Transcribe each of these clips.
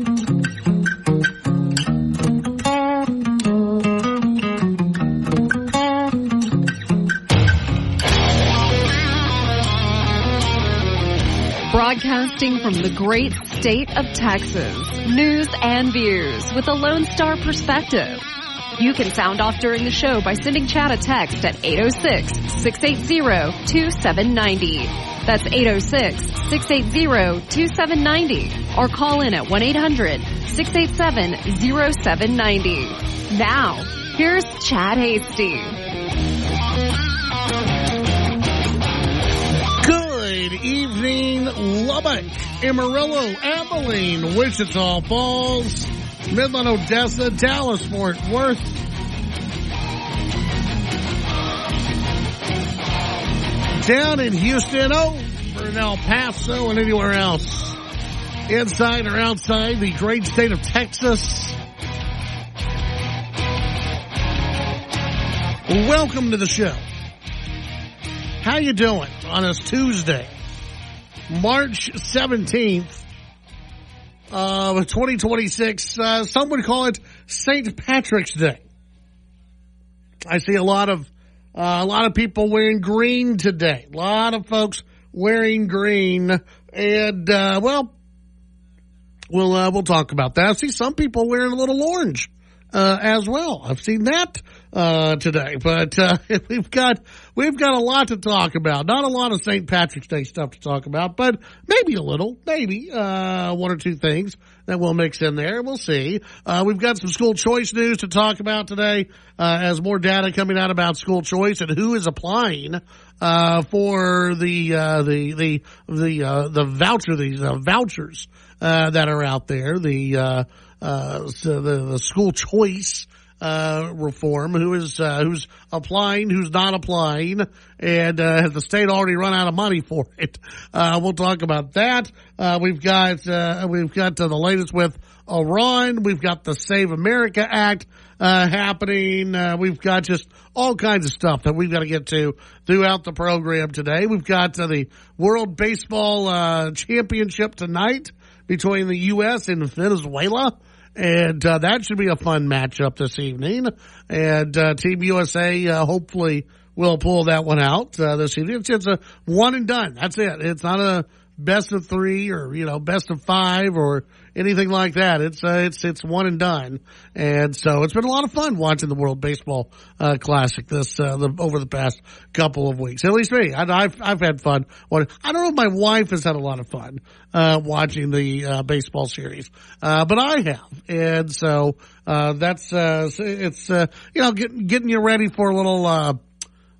Broadcasting from the great state of Texas, news and views with a Lone Star perspective. You can sound off during the show by sending Chad a text at 806-680-2790. That's 806-680-2790. Or call in at 1-800-687-0790. Now, here's Chad Hasty. Good evening, Lubbock, Amarillo, Abilene, Wichita Falls, Midland, Odessa, Dallas, Fort Worth. Down in Houston, over in El Paso, and anywhere else. Inside or outside the great state of Texas. Welcome to the show. How you doing on this Tuesday, March 17th of 2026? Some would call it St. Patrick's Day. I see a lot of people wearing green today. A lot of folks wearing green, and we'll talk about that. I see some people wearing a little orange as well. I've seen that today, but we've got a lot to talk about. Not a lot of St. Patrick's Day stuff to talk about, but maybe a little, one or two things that we'll mix in there. We'll see. We've got some school choice news to talk about today, as more data coming out about school choice and who is applying for the vouchers that are out there. The school choice reform, who's applying, who's not applying, and has the state already run out of money for it? We'll talk about that. We've got the latest with Iran. We've got the Save America Act happening. We've got just all kinds of stuff that we've got to get to throughout the program today. We've got the World Baseball Championship tonight between the U.S. and Venezuela. And that should be a fun matchup this evening. And Team USA hopefully will pull that one out this evening. It's a one and done. That's it. It's not a best of three or best of five or anything like that. It's one and done. And so it's been a lot of fun watching the World Baseball Classic over the past couple of weeks. At least me. I've had fun. I don't know if my wife has had a lot of fun watching the baseball series, but I have. And so that's it's getting you ready for a little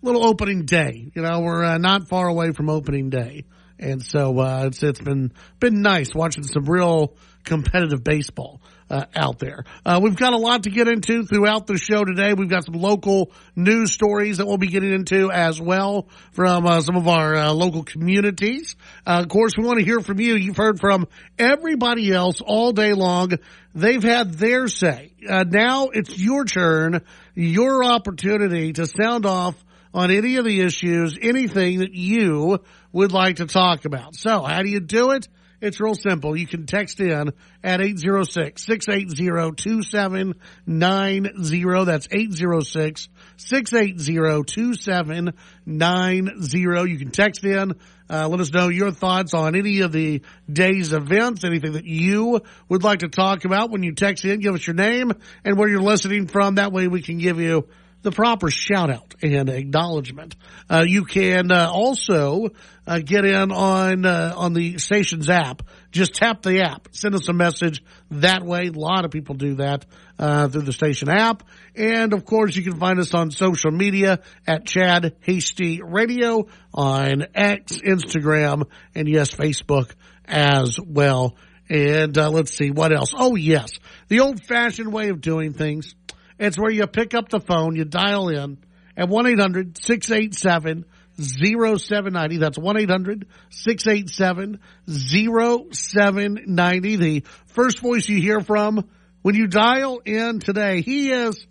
opening day. We're not far away from opening day. And so it's been nice watching some real competitive baseball out there. We've got a lot to get into throughout the show today. We've got some local news stories that we'll be getting into as well from some of our local communities. Of course, we want to hear from you. You've heard from everybody else all day long. They've had their say. Now it's your turn, your opportunity to sound off on any of the issues, anything that you would like to talk about. So how do you do it? It's real simple. You can text in at 806-680-2790. That's 806-680-2790. You can text in. Let us know your thoughts on any of the day's events, anything that you would like to talk about. When you text in, give us your name and where you're listening from. That way we can give you the proper shout out and acknowledgement. You can also get in on the station's app. Just tap the app. Send us a message that way. A lot of people do that through the station app. And of course, you can find us on social media at Chad Hasty Radio on X, Instagram, and yes, Facebook as well. And let's see what else. Oh yes, the old-fashioned way of doing things. It's where you pick up the phone, you dial in at 1-800-687-0790. That's 1-800-687-0790. The first voice you hear from when you dial in today, he's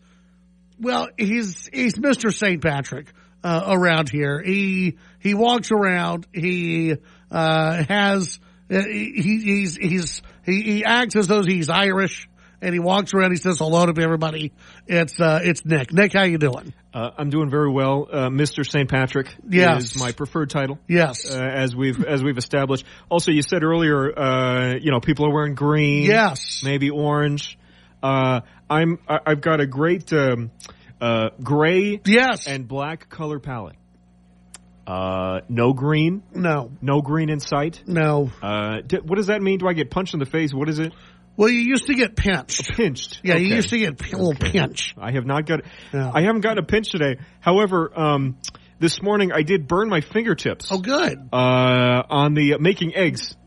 Mr. St. Patrick around here. He walks around. He has he's He acts as though he's Irish, and he walks around. He says hello to everybody. It's Nick. Nick, how you doing? I'm doing very well. Mr. St. Patrick is my preferred title. Yes, as we've established. Also, you said earlier, people are wearing green. Yes, maybe orange. I've got a great gray. Yes. And black color palette. No green. No green in sight. No. What does that mean? Do I get punched in the face? What is it? Well, you used to get pinched. Pinched. Yeah, okay. You used to get a little pinch. I have not got. No. I haven't gotten a pinch today. However, this morning I did burn my fingertips. Oh, good. On the making eggs.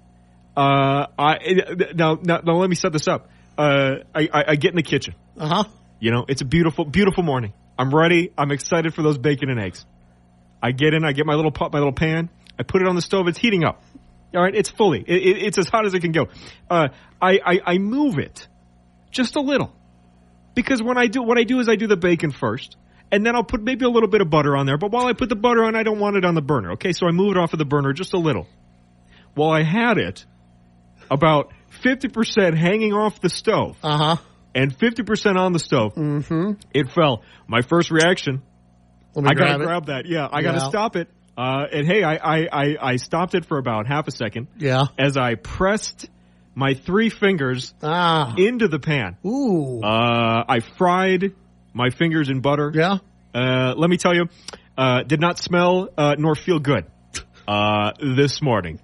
Now let me set this up. I get in the kitchen. It's a beautiful, beautiful morning. I'm ready. I'm excited for those bacon and eggs. I get in. I get my little pan. I put it on the stove. It's heating up. All right, it's fully. It's as hot as it can go. I move it just a little because what I do is I do the bacon first, and then I'll put maybe a little bit of butter on there. But while I put the butter on, I don't want it on the burner. Okay, so I move it off of the burner just a little. While I had it, about 50% hanging off the stove, and 50% on the stove. Mm-hmm. It fell. My first reaction, I gotta grab that. Yeah, I gotta stop it. And hey, I stopped it for about half a second. Yeah. As I pressed my 3 fingers into the pan. Ooh. I fried my fingers in butter. Yeah. Let me tell you, did not smell nor feel good this morning.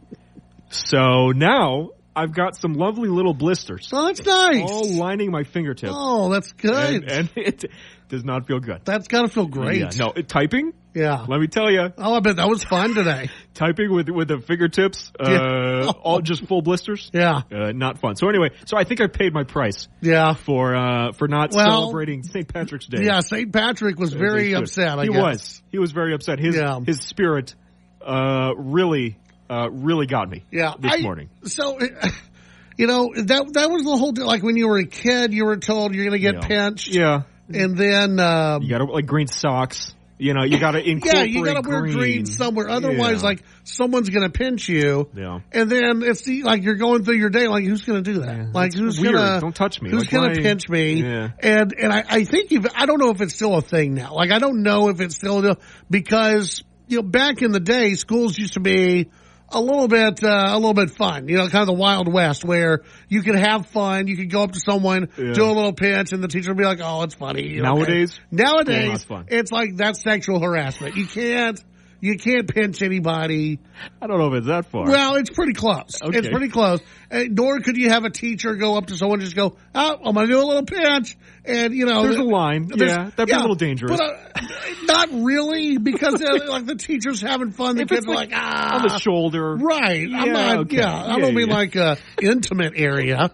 So now I've got some lovely little blisters. Oh, that's nice. All lining my fingertips. Oh, that's good. And it does not feel good. That's got to feel great. Yeah, no, typing? Yeah. Let me tell you. Oh, I bet that was fun today. Typing with the fingertips, all just full blisters. Yeah. Not fun. So anyway, I think I paid my price. Yeah. For not celebrating St. Patrick's Day. Yeah, St. Patrick was very upset, I guess. He was very upset. His spirit really got me this morning. So, that was the whole deal. Like when you were a kid, you were told you're going to get pinched. Yeah. And then you got to like green socks. You got to incorporate you got to wear green somewhere. Otherwise, like someone's going to pinch you. Yeah. And then it's like you're going through your day. Like who's going to do that? Yeah, like who's going to don't touch me? Who's going to pinch me? Yeah. And I think I don't know if it's still a thing now. Like I don't know if it's still because back in the day, schools used to be a little bit fun, kind of the Wild West where you could have fun. You could go up to someone, do a little pinch, and the teacher would be like, "Oh, it's funny." Nowadays, it's like that's sexual harassment. You can't pinch anybody. I don't know if it's that far. Well, it's pretty close. Okay. It's pretty close. Nor could you have a teacher go up to someone and just go, "Oh, I'm going to do a little pinch," and there's a line. Yeah, that'd be a little dangerous. But not really, because like the teacher's having fun. The kids are like on the shoulder, right? Yeah, I'm not. okay. Yeah, I don't mean like a intimate area.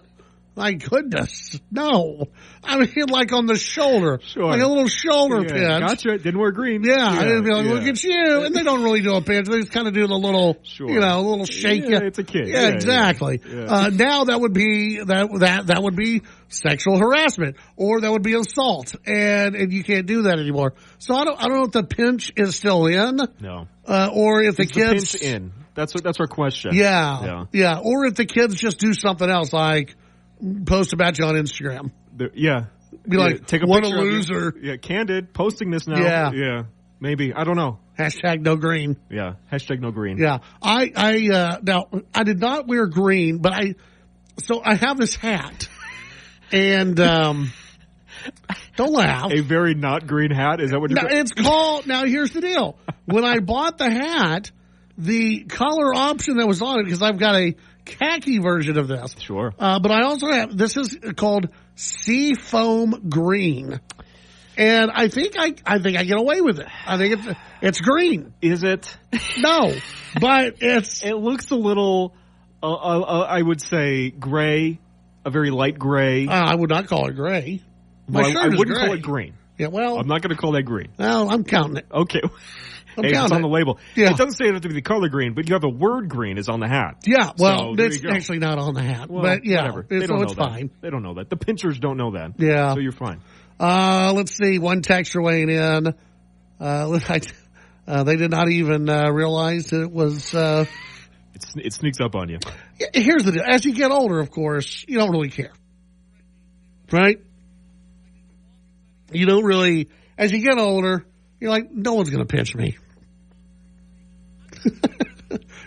My goodness, no. I mean, like on the shoulder, like a little shoulder pinch. Gotcha. Didn't wear green. Yeah, I didn't be like, look at you. And they don't really do a pinch. They just kind of do the little, a little shake. Yeah, it's a kid. Yeah, exactly. Yeah. Now that would be that would be sexual harassment, or that would be assault, and you can't do that anymore. So I don't know if the pinch is still in. No. Or if the kids pinch in. That's our question. Yeah. Or if the kids just do something else, like post about you on Instagram. Be like, take a what a picture loser. Yeah, candid, posting this now. Yeah. Maybe. I don't know. Hashtag no green. Yeah. Hashtag no green. Yeah. Now, I did not wear green, but I have this hat. And, don't laugh. A very not green hat? Is that what you're It's called, now here's the deal. When I bought the hat, the color option that was on it, because I've got a khaki version of this. Sure. But I also have, this is called Seafoam Green. And I think I get away with it. I think it's green. Is it? No, but it looks a little, I would say gray, a very light gray. I would not call it gray. I wouldn't call it green. Yeah, well. I'm not going to call that green. No, I'm counting it. Okay. It's on the label. Yeah. It doesn't say it has to be the color green, but you have the word green is on the hat. Yeah, well, it's go. actually not on the hat. Well, but yeah, whatever. It's fine. They don't know that. The pinchers don't know that. Yeah. So you're fine. Let's see. One texter weighing in. They did not even realize that it was It sneaks up on you. Here's the deal. As you get older, of course, you don't really care. Right? You don't really, as you get older, you're like, no one's going to pinch me.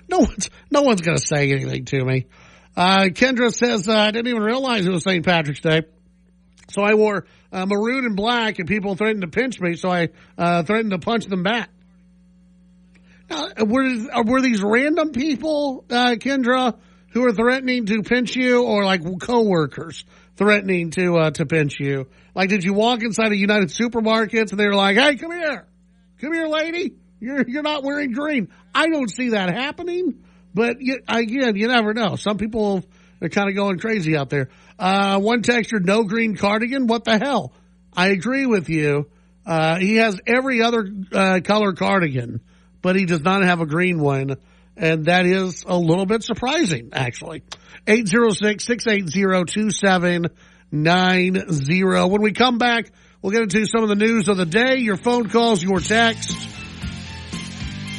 No one's going to say anything to me. Kendra says, I didn't even realize it was St. Patrick's Day. So I wore maroon and black, and people threatened to pinch me, so I threatened to punch them back. Now, were these random people, Kendra, who are threatening to pinch you, or like coworkers threatening to pinch you? Like, did you walk inside a United Supermarkets and they were like, "Hey, come here, lady, you're not wearing green"? I don't see that happening, but again, you never know. Some people are kind of going crazy out there. One texter, no green cardigan. What the hell? I agree with you. He has every other color cardigan, but he does not have a green one, and that is a little bit surprising, actually. 806-680-2790. When we come back, we'll get into some of the news of the day, your phone calls, your texts.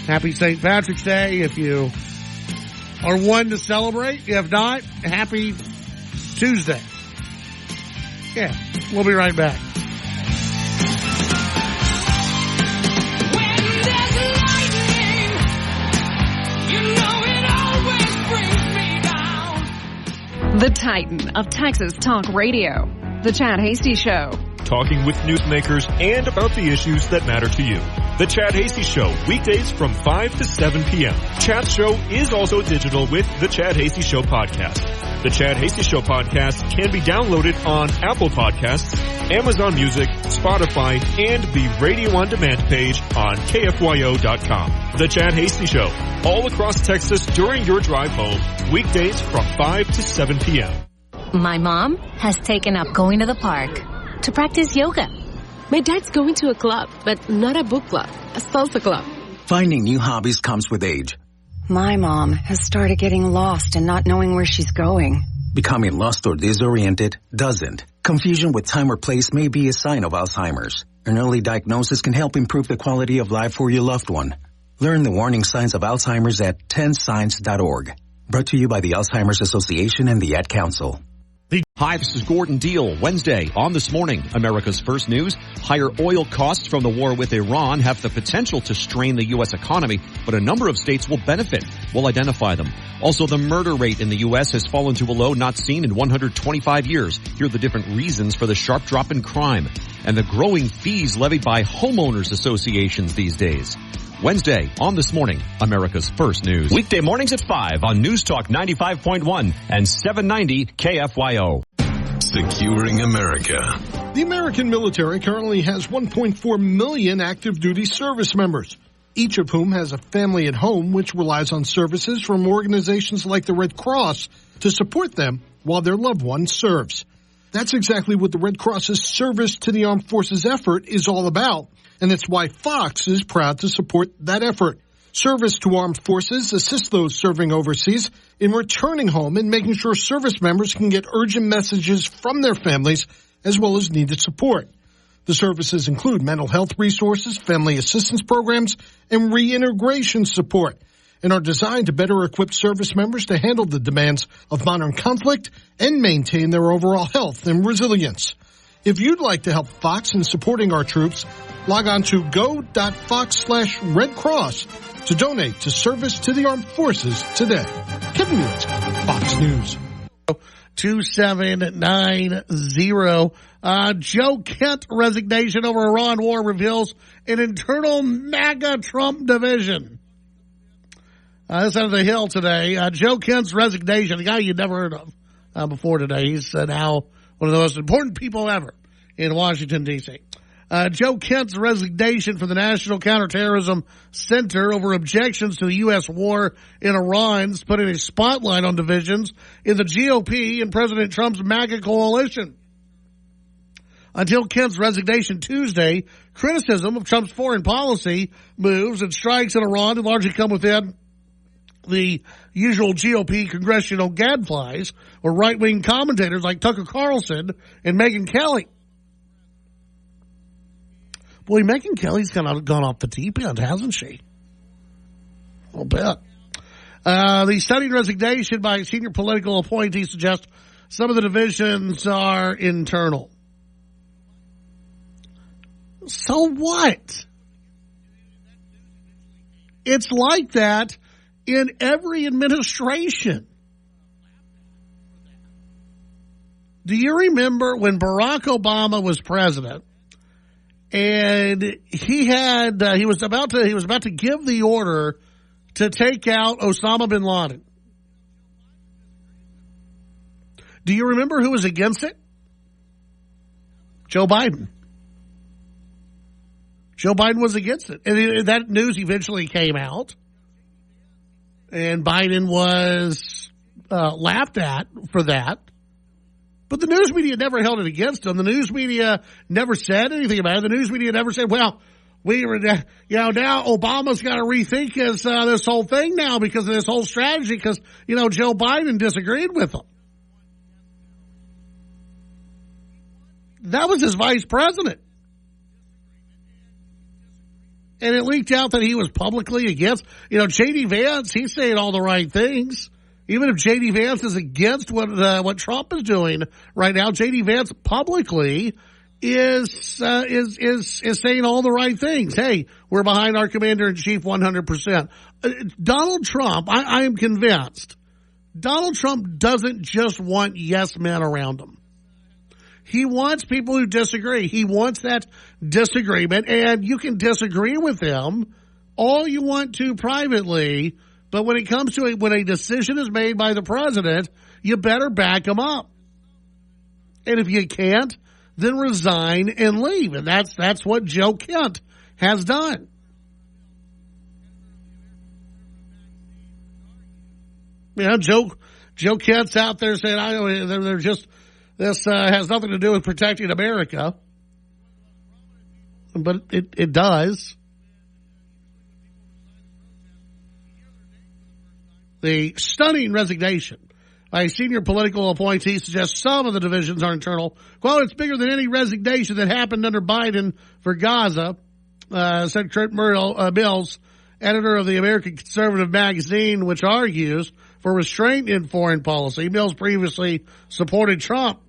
Happy St. Patrick's Day if you are one to celebrate. If not, happy Tuesday. Yeah, we'll be right back. The Titan of Texas Talk Radio. The Chad Hasty Show. Talking with newsmakers and about the issues that matter to you. The Chad Hasty Show, weekdays from 5 to 7 p.m. Chad's show is also digital with the Chad Hasty Show podcast. The Chad Hasty Show podcast can be downloaded on Apple Podcasts, Amazon Music, Spotify, and the Radio On Demand page on KFYO.com. The Chad Hasty Show, all across Texas during your drive home, weekdays from 5 to 7 p.m. My mom has taken up going to the park to practice yoga. My dad's going to a club, but not a book club, a salsa club. Finding new hobbies comes with age. My mom has started getting lost and not knowing where she's going. Becoming lost or disoriented doesn't. Confusion with time or place may be a sign of Alzheimer's. An early diagnosis can help improve the quality of life for your loved one. Learn the warning signs of Alzheimer's at 10signs.org. Brought to you by the Alzheimer's Association and the Ad Council. Hi, this is Gordon Deal. Wednesday on This Morning, America's First News. Higher oil costs from the war with Iran have the potential to strain the U.S. economy, but a number of states will benefit. We'll identify them. Also, the murder rate in the U.S. has fallen to a low not seen in 125 years. Here are the different reasons for the sharp drop in crime and the growing fees levied by homeowners associations these days. Wednesday on This Morning, America's First News. Weekday mornings at 5 on News Talk 95.1 and 790 KFYO. Securing America. The American military currently has 1.4 million active duty service members, each of whom has a family at home which relies on services from organizations like the Red Cross to support them while their loved one serves. That's exactly what the Red Cross's Service to the Armed Forces effort is all about, and it's why Fox is proud to support that effort. Service to Armed Forces assists those serving overseas in returning home and making sure service members can get urgent messages from their families as well as needed support. The services include mental health resources, family assistance programs, and reintegration support, and are designed to better equip service members to handle the demands of modern conflict and maintain their overall health and resilience. If you'd like to help Fox in supporting our troops, log on to go.fox/Red Cross to donate to Service to the Armed Forces today. Kevin Lewis, Fox News. 2790. Joe Kent resignation over Iran war reveals an internal MAGA Trump division. This out of the Hill today. Joe Kent's resignation, a guy you'd never heard of before today. He's now one of the most important people ever in Washington, D.C. Joe Kent's resignation from the National Counterterrorism Center over objections to the U.S. war in Iran is putting a spotlight on divisions in the GOP and President Trump's MAGA coalition. Until Kent's resignation Tuesday, criticism of Trump's foreign policy moves and strikes in Iran had largely come within the usual GOP congressional gadflies or right-wing commentators like Tucker Carlson and Megyn Kelly. Boy, Megyn Kelly's kind of gone off the deep end, hasn't she? A little bit. The stunning resignation by senior political appointees suggests some of the divisions are internal. So what? It's like that in every administration. Do you remember when Barack Obama was president and he was about to give the order to take out Osama bin Laden? Do you remember who was against it? Joe Biden. Joe Biden was against it. And that news eventually came out. And Biden was laughed at for that. But the news media never held it against him. The news media never said anything about it. The news media never said, well, now Obama's got to rethink this whole thing now because of this whole strategy because, Joe Biden disagreed with him. That was his vice president. And it leaked out that he was publicly against, J.D. Vance, he's saying all the right things. Even if J.D. Vance is against what Trump is doing right now, J.D. Vance publicly is saying all the right things. Hey, we're behind our commander-in-chief 100%. Donald Trump, I am convinced, Donald Trump doesn't just want yes men around him. He wants people who disagree. He wants that disagreement, and you can disagree with him all you want to privately, but when it comes to when a decision is made by the president, you better back him up. And if you can't, then resign and leave. And that's what Joe Kent has done. Joe Kent's out there saying, they're just, this has nothing to do with protecting America. But it does. The stunning resignation by a senior political appointee suggests some of the divisions are internal. Quote, it's bigger than any resignation that happened under Biden for Gaza, said Kurt Mills, editor of the American Conservative magazine, which argues for restraint in foreign policy. Mills previously supported Trump.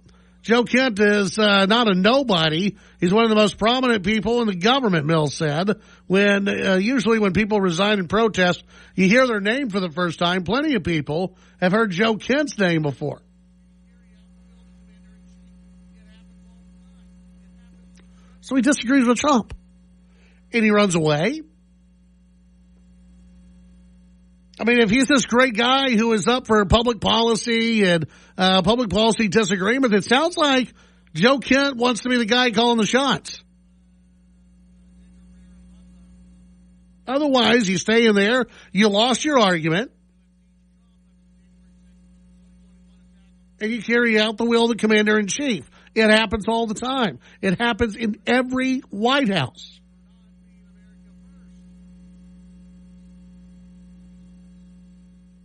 Joe Kent is not a nobody. He's one of the most prominent people in the government, Mills said. Usually when people resign in protest, you hear their name for the first time. Plenty of people have heard Joe Kent's name before. So he disagrees with Trump. And he runs away. I mean, if he's this great guy who is up for public policy and public policy disagreement, it sounds like Joe Kent wants to be the guy calling the shots. Otherwise, you stay in there, you lost your argument, and you carry out the will of the commander-in-chief. It happens all the time. It happens in every White House.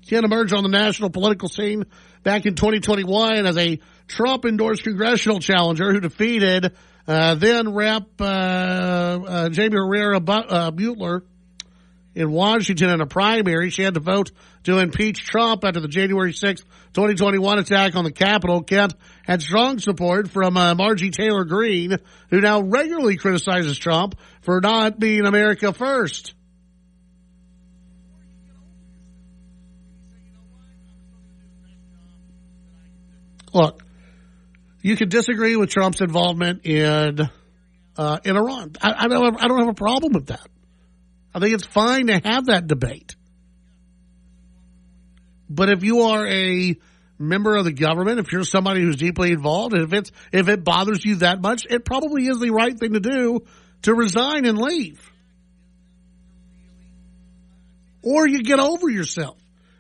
Kent emerged on the national political scene back in 2021 as a Trump-endorsed congressional challenger who defeated then Rep. Jamie Herrera Butler in Washington in a primary. She had to vote to impeach Trump after the January 6, 2021 attack on the Capitol. Kent had strong support from Marjorie Taylor Greene, who now regularly criticizes Trump for not being America first. Look, you can disagree with Trump's involvement in Iran. I don't have a problem with that. I think it's fine to have that debate. But if you are a member of the government, if you're somebody who's deeply involved, and if it bothers you that much, it probably is the right thing to do to resign and leave. Or you get over yourself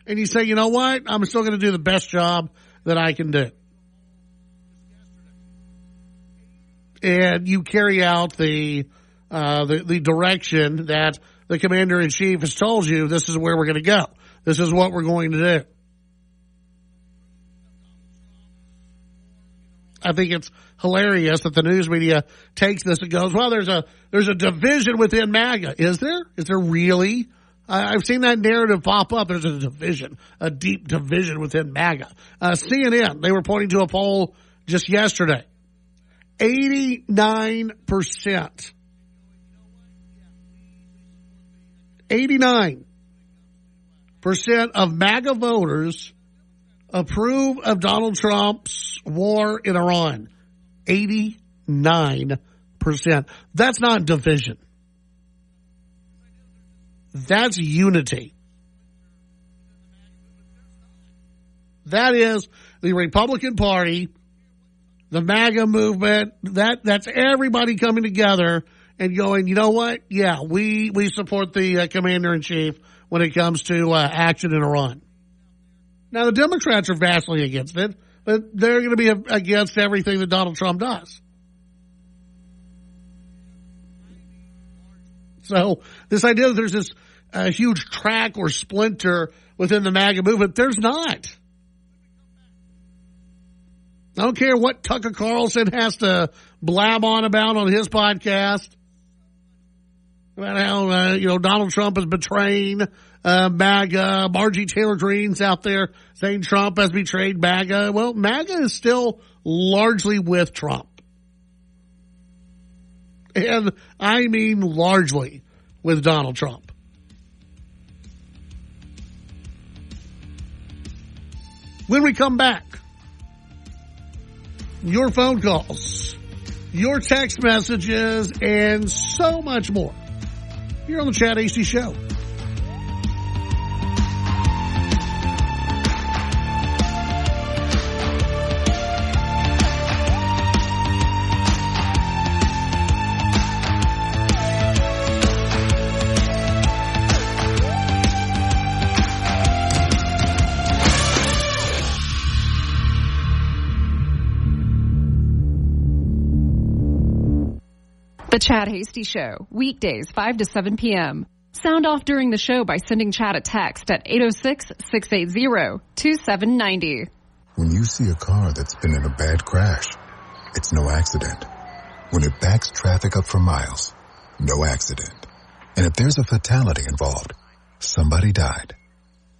and you say, you know what, I'm still going to do the best job that I can do. And you carry out the direction that the commander-in-chief has told you, this is where we're going to go. This is what we're going to do. I think it's hilarious that the news media takes this and goes, well, there's a division within MAGA. Is there? Is there really I've seen that narrative pop up. There's a division, a deep division within MAGA. CNN, they were pointing to a poll just yesterday. 89%. 89% of MAGA voters approve of Donald Trump's war in Iran. 89%. That's not division. That's unity. That is the Republican Party, the MAGA movement. That's everybody coming together and going, you know what? Yeah, we support the commander-in-chief when it comes to action in Iran. Now, the Democrats are vastly against it, but they're going to be against everything that Donald Trump does. So this idea that there's this huge crack or splinter within the MAGA movement, there's not. I don't care what Tucker Carlson has to blab on about on his podcast about how Donald Trump is betraying MAGA. Margie Taylor Greene's out there saying Trump has betrayed MAGA. Well, MAGA is still largely with Trump. And I mean largely with Donald Trump. When we come back, your phone calls, your text messages, and so much more here on the Chad Hasty Show. The Chad Hasty Show, weekdays 5 to 7 p.m. Sound off during the show by sending Chad a text at 806-680-2790. When you see a car that's been in a bad crash, it's no accident. When it backs traffic up for miles, no accident. And if there's a fatality involved, somebody died.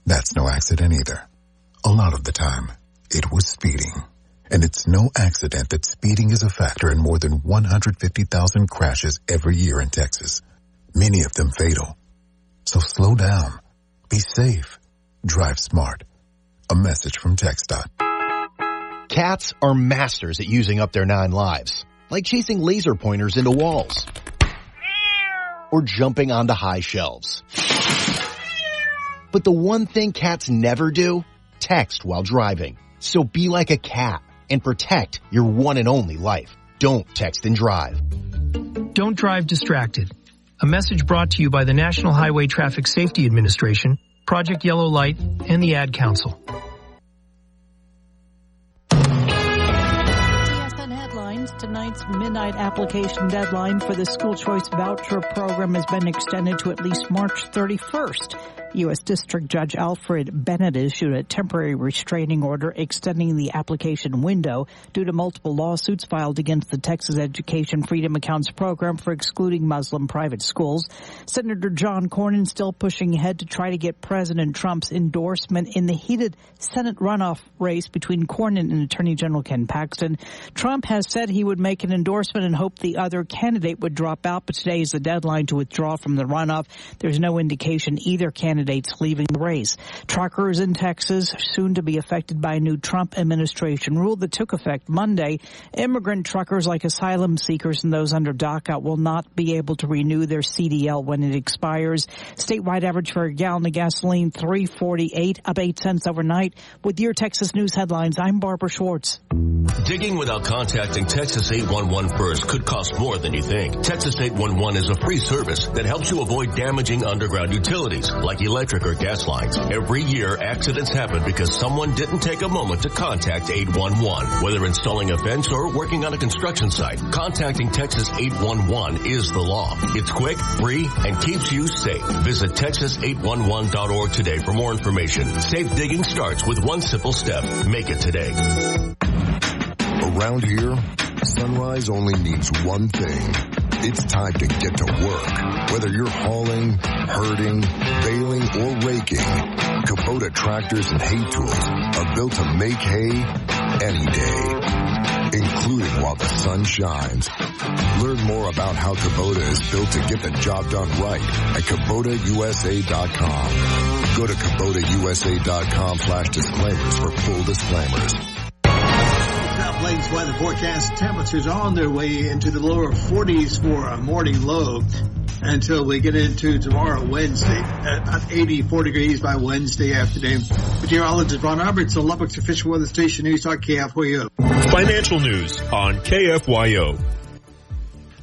That's no accident either. A lot of the time, it was speeding. And it's no accident that speeding is a factor in more than 150,000 crashes every year in Texas, many of them fatal. So slow down, be safe, drive smart. A message from TxDOT. Cats are masters at using up their 9 lives, like chasing laser pointers into walls or jumping onto high shelves. But the one thing cats never do, text while driving. So be like a cat and protect your one and only life. Don't text and drive. Don't drive distracted. A message brought to you by the National Highway Traffic Safety Administration, Project Yellow Light, and the Ad Council. Tonight's midnight application deadline for the school choice voucher program has been extended to at least March 31st. U.S. District Judge Alfred Bennett issued a temporary restraining order extending the application window due to multiple lawsuits filed against the Texas Education Freedom Accounts program for excluding Muslim private schools. Senator John Cornyn still pushing ahead to try to get President Trump's endorsement in the heated Senate runoff race between Cornyn and Attorney General Ken Paxton. Trump has said he would make an endorsement and hoped the other candidate would drop out, but today is the deadline to withdraw from the runoff. There's no indication either candidate's leaving the race. Truckers in Texas soon to be affected by a new Trump administration rule that took effect Monday. Immigrant truckers like asylum seekers and those under DACA will not be able to renew their CDL when it expires. Statewide average for a gallon of gasoline, $3.48, up 8 cents overnight. With your Texas News headlines, I'm Barbara Schwartz. Digging without contacting Texas 811 first could cost more than you think. Texas 811 is a free service that helps you avoid damaging underground utilities like electric or gas lines. Every year, accidents happen because someone didn't take a moment to contact 811. Whether installing a fence or working on a construction site, contacting Texas 811 is the law. It's quick, free, and keeps you safe. Visit Texas811.org today for more information. Safe digging starts with one simple step. Make it today. Around here, sunrise only means one thing. It's time to get to work. Whether you're hauling, herding, baling, or raking, Kubota tractors and hay tools are built to make hay any day, including while the sun shines. Learn more about how Kubota is built to get the job done right at KubotaUSA.com. Go to KubotaUSA.com/disclaimers for full disclaimers. Plains weather forecast. Temperatures are on their way into the lower 40s for a morning low until we get into tomorrow, Wednesday, at about 84 degrees by Wednesday afternoon. Meteorologist Ron Roberts on Lubbock's official weather station, News Talk KFYO. Financial news on KFYO.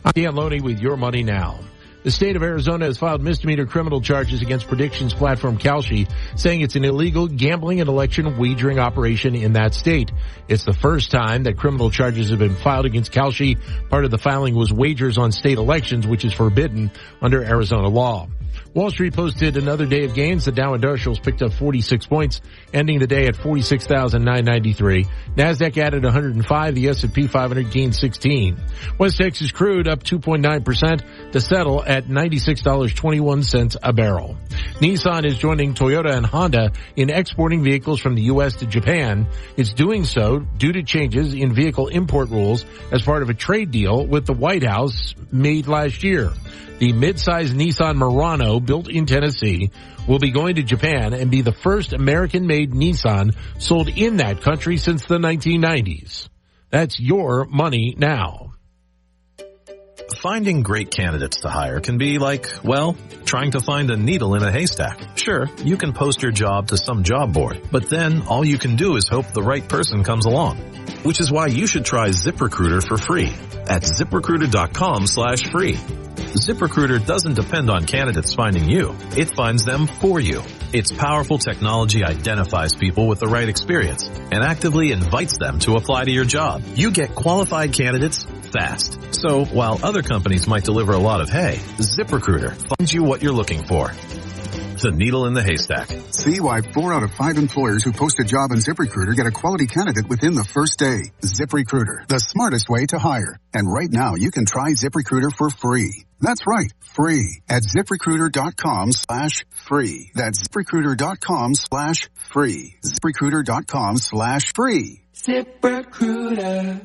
I'm Dan Loney with Your Money Now. The state of Arizona has filed misdemeanor criminal charges against predictions platform Kalshi, saying it's an illegal gambling and election wagering operation in that state. It's the first time that criminal charges have been filed against Kalshi. Part of the filing was wagers on state elections, which is forbidden under Arizona law. Wall Street posted another day of gains. The Dow Industrials picked up 46 points, ending the day at 46,993. NASDAQ added 105. The S&P 500 gained 16. West Texas crude up 2.9% to settle at $96.21 a barrel. Nissan is joining Toyota and Honda in exporting vehicles from the U.S. to Japan. It's doing so due to changes in vehicle import rules as part of a trade deal with the White House made last year. The mid-size Nissan Murano, built in Tennessee, will be going to Japan and be the first American-made Nissan sold in that country since the 1990s. That's Your Money Now. Finding great candidates to hire can be like, well, trying to find a needle in a haystack. Sure, you can post your job to some job board, but then all you can do is hope the right person comes along. Which is why you should try ZipRecruiter for free at ZipRecruiter.com/free. ZipRecruiter doesn't depend on candidates finding you. It finds them for you. Its powerful technology identifies people with the right experience and actively invites them to apply to your job. You get qualified candidates fast. So while other companies might deliver a lot of hay, ZipRecruiter finds you what you're looking for. The needle in the haystack. See why 4 out of 5 employers who post a job on ZipRecruiter get a quality candidate within the first day. ZipRecruiter, the smartest way to hire. And right now, you can try ZipRecruiter for free. That's right, free at ZipRecruiter.com/free. That's ZipRecruiter.com/free. ZipRecruiter.com/free. ZipRecruiter.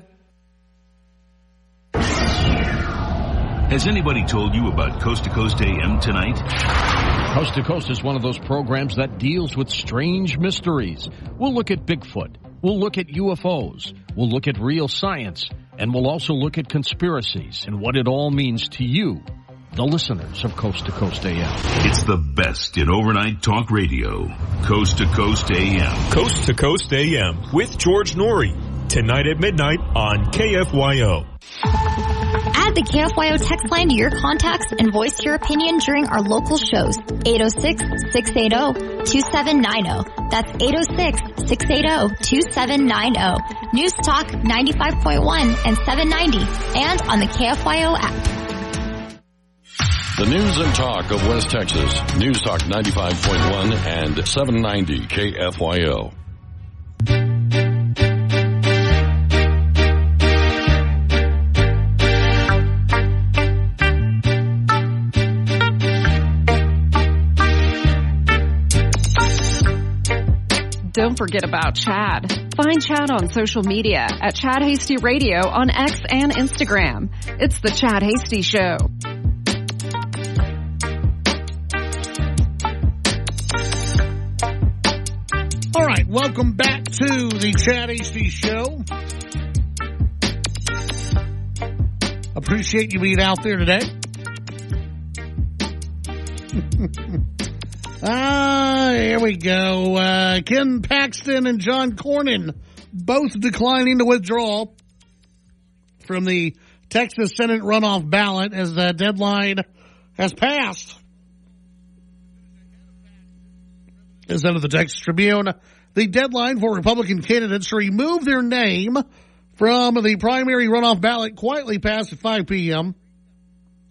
Has anybody told you about Coast to Coast AM tonight? Coast to Coast is one of those programs that deals with strange mysteries. We'll look at Bigfoot. We'll look at UFOs. We'll look at real science. And we'll also look at conspiracies and what it all means to you, the listeners of Coast to Coast AM. It's the best in overnight talk radio. Coast to Coast AM. Coast to Coast AM with George Norrie. Tonight at midnight on KFYO. Add the KFYO text line to your contacts and voice your opinion during our local shows. 806-680-2790. That's 806-680-2790. News Talk 95.1 and 790. And on the KFYO app. The news and talk of West Texas. News Talk 95.1 and 790 KFYO. Don't forget about Chad. Find Chad on social media at Chad Hasty Radio on X and Instagram. It's the Chad Hasty Show. All right, welcome back to the Chad Hasty Show. Appreciate you being out there today. Here we go. Ken Paxton and John Cornyn both declining to withdraw from the Texas Senate runoff ballot as the deadline has passed. As out of the Texas Tribune, the deadline for Republican candidates to remove their name from the primary runoff ballot quietly passed at 5 p.m.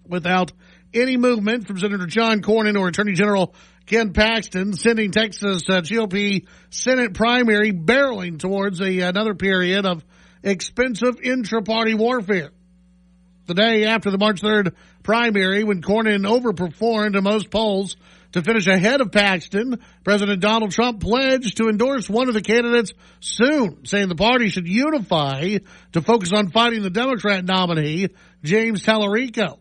without any movement from Senator John Cornyn or Attorney General Ken Paxton, sending Texas GOP Senate primary barreling towards another period of expensive intra-party warfare. The day after the March 3rd primary, when Cornyn overperformed in most polls to finish ahead of Paxton, President Donald Trump pledged to endorse one of the candidates soon, saying the party should unify to focus on fighting the Democrat nominee, James Tallarico.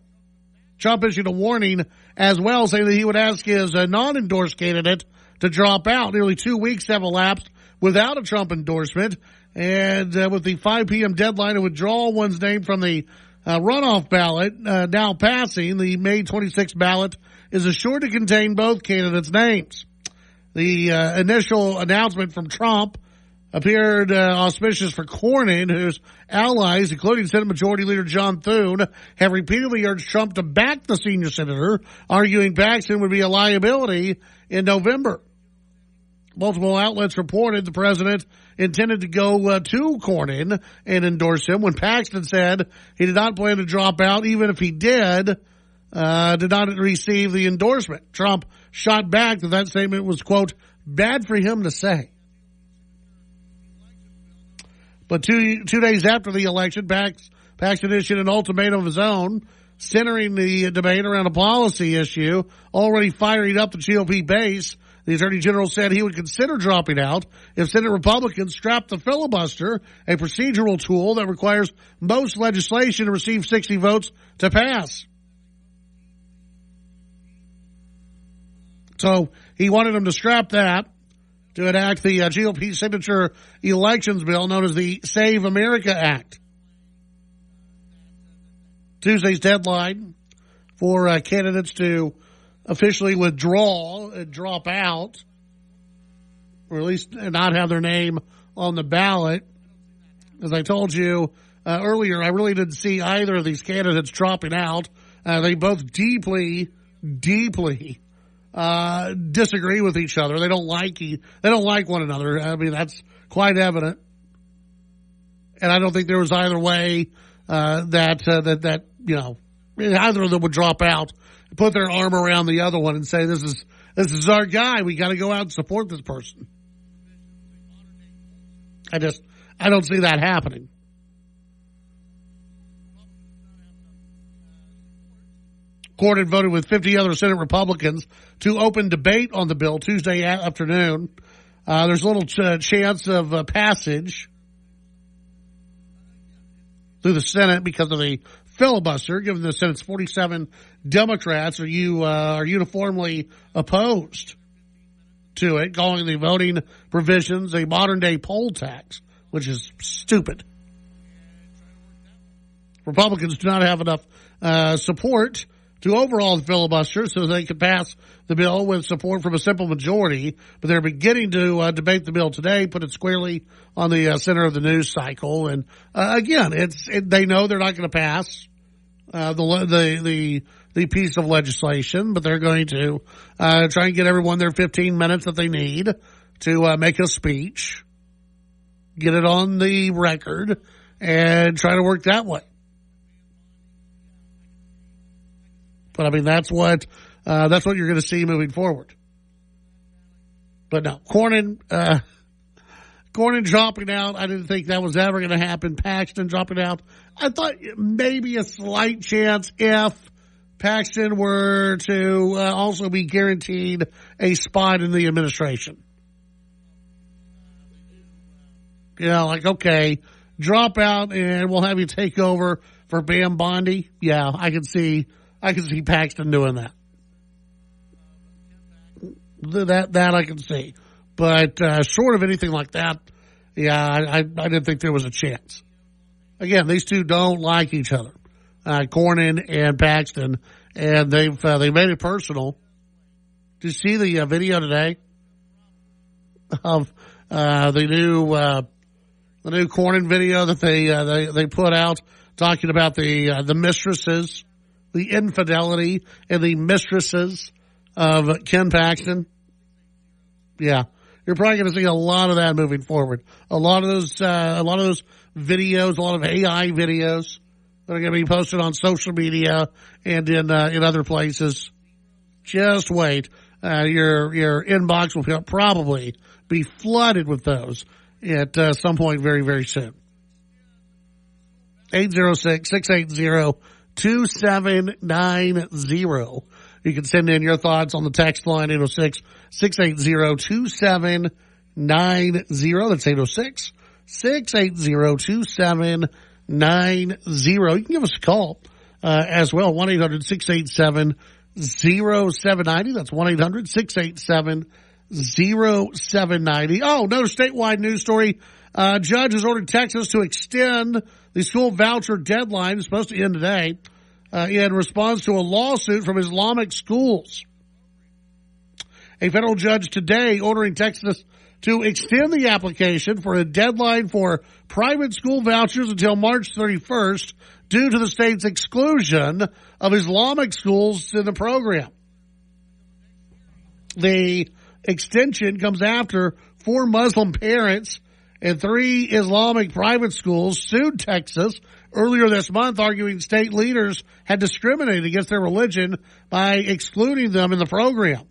Trump issued a warning as well, saying that he would ask his non-endorsed candidate to drop out. Nearly 2 weeks have elapsed without a Trump endorsement, and with the 5 p.m. deadline to withdraw one's name from the runoff ballot now passing, the May 26th ballot is assured to contain both candidates' names. The initial announcement from Trump appeared auspicious for Cornyn, whose allies, including Senate Majority Leader John Thune, have repeatedly urged Trump to back the senior senator, arguing Paxton would be a liability in November. Multiple outlets reported the president intended to go to Cornyn and endorse him when Paxton said he did not plan to drop out, even if he did not receive the endorsement. Trump shot back that statement was, quote, bad for him to say. But two days after the election, Paxton issued an ultimatum of his own, centering the debate around a policy issue, already firing up the GOP base. The Attorney General said he would consider dropping out if Senate Republicans scrapped the filibuster, a procedural tool that requires most legislation to receive 60 votes to pass. So he wanted them to scrap that to enact the GOP signature elections bill known as the Save America Act. Tuesday's deadline for candidates to officially withdraw and drop out, or at least not have their name on the ballot. As I told you earlier, I really didn't see either of these candidates dropping out. They both deeply disagree with each other. They don't like one another. I mean, that's quite evident. And I don't think there was either way that you know, either of them would drop out, put their arm around the other one and say, this is our guy. We got to go out and support this person. I don't see that happening. Cornyn voted with 50 other Senate Republicans to open debate on the bill Tuesday afternoon. There's little chance of passage through the Senate because of the filibuster, given the Senate's 47 Democrats are uniformly opposed to it, calling the voting provisions a modern-day poll tax, which is stupid. Republicans do not have enough support to overhaul the filibuster so they could pass the bill with support from a simple majority, but they're beginning to debate the bill today, put it squarely on the center of the news cycle. And again, they know they're not going to pass the piece of legislation, but they're going to try and get everyone their 15 minutes that they need to make a speech, get it on the record, and try to work that way. But I mean, that's what you're going to see moving forward. But no, Cornyn dropping out, I didn't think that was ever going to happen. Paxton dropping out, I thought maybe a slight chance if Paxton were to also be guaranteed a spot in the administration. You know, like, okay, drop out and we'll have you take over for Bam Bondi. Yeah, I can see Paxton doing that. That I can see. But short of anything like that, yeah, I didn't think there was a chance. Again, these two don't like each other, Cornyn and Paxton, and they made it personal. Did you see the video today of the new Cornyn video that they put out, talking about the mistresses, the infidelity and the mistresses of Ken Paxton? Yeah. You're probably going to see a lot of that moving forward. A lot of those videos, a lot of AI videos that are going to be posted on social media and in other places. Just wait. Your inbox will probably be flooded with those at some point very, very soon. 806-680 800-680-2790. You can send in your thoughts on the text line, 806-680-2790. That's 806-680-2790. You can give us a call as well, 1-800-687-0790. That's 1-800-687-0790. Oh, another statewide news story. Judge has ordered Texas to extend the school voucher deadline. It's supposed to end today in response to a lawsuit from Islamic schools. A federal judge today ordering Texas to extend the application for a deadline for private school vouchers until March 31st due to the state's exclusion of Islamic schools in the program. The extension comes after 4 Muslim parents and 3 Islamic private schools sued Texas earlier this month, arguing state leaders had discriminated against their religion by excluding them in the program.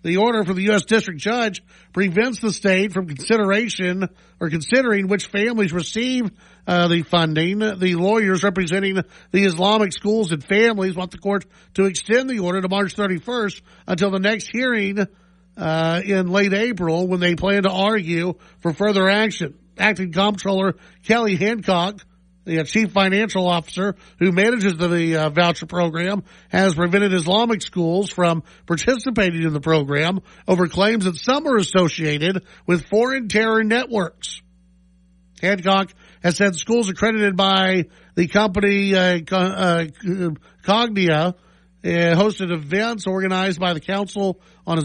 The order from the U.S. District Judge prevents the state from considering which families receive the funding. The lawyers representing the Islamic schools and families want the court to extend the order to March 31st until the next hearing in late April, when they plan to argue for further action. Acting Comptroller Kelly Hancock, the chief financial officer who manages the voucher program, has prevented Islamic schools from participating in the program over claims that some are associated with foreign terror networks. Hancock has said schools accredited by the company Cognia hosted events organized by the Council on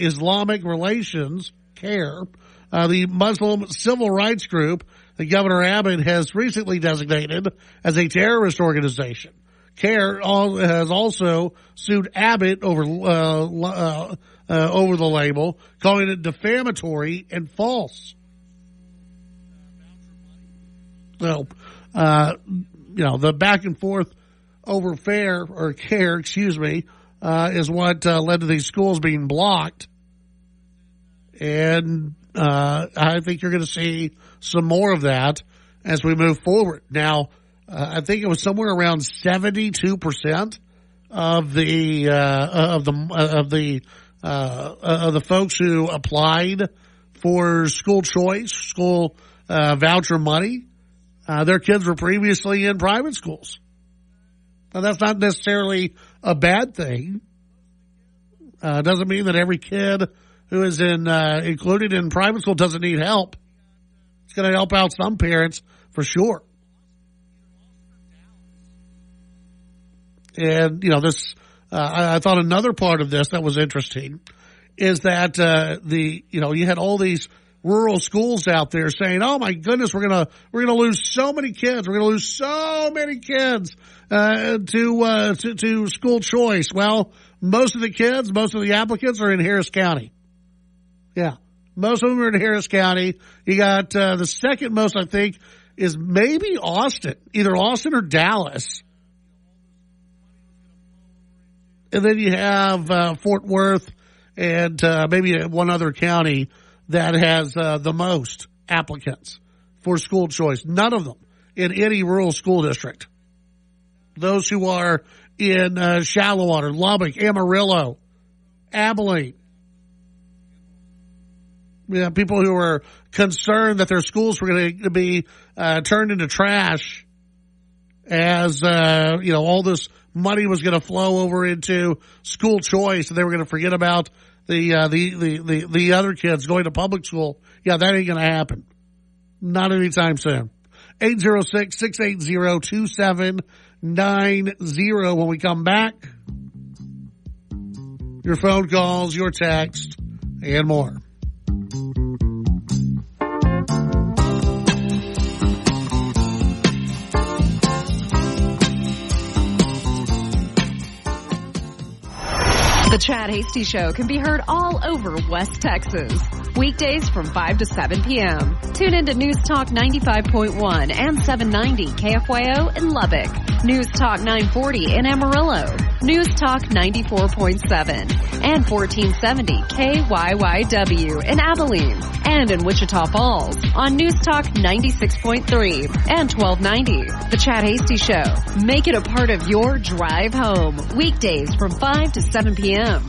Islamic Relations, CARE, the Muslim civil rights group that Governor Abbott has recently designated as a terrorist organization. CARE has also sued Abbott over the label, calling it defamatory and false. So, the back and forth over CARE, is what led to these schools being blocked. And I think you're going to see some more of that as we move forward. Now, I think it was somewhere around 72% of the folks who applied for school choice, school voucher money, their kids were previously in private schools. Now, that's not necessarily a bad thing. Doesn't mean that every kid who is included in private school doesn't need help. It's going to help out some parents for sure. And, I thought another part of this that was interesting is that, you had all these rural schools out there saying, oh my goodness, we're going to lose so many kids. We're going to lose so many kids, to school choice. Well, most of the applicants are in Harris County. Yeah. Most of them are in Harris County. You got, the second most, I think, is maybe Austin, either Austin or Dallas. And then you have, Fort Worth and, maybe one other county that has, the most applicants for school choice. None of them in any rural school district. Those who are in, Shallowater, Lubbock, Amarillo, Abilene. Yeah, people who are concerned that their schools were going to be turned into trash as all this money was going to flow over into school choice, and they were going to forget about the other kids going to public school. Yeah, that ain't going to happen. Not anytime soon. 806-680-2790. When we come back, your phone calls, your text, and more. The Chad Hasty Show can be heard all over West Texas. weekdays from 5 to 7 p.m. Tune into News Talk 95.1 and 790 KFYO in Lubbock, News Talk 940 in Amarillo, News Talk 94.7 and 1470 KYYW in Abilene, and in Wichita Falls on News Talk 96.3 and 1290. The Chad Hasty Show. Make it a part of your drive home. Weekdays from 5 to 7 p.m.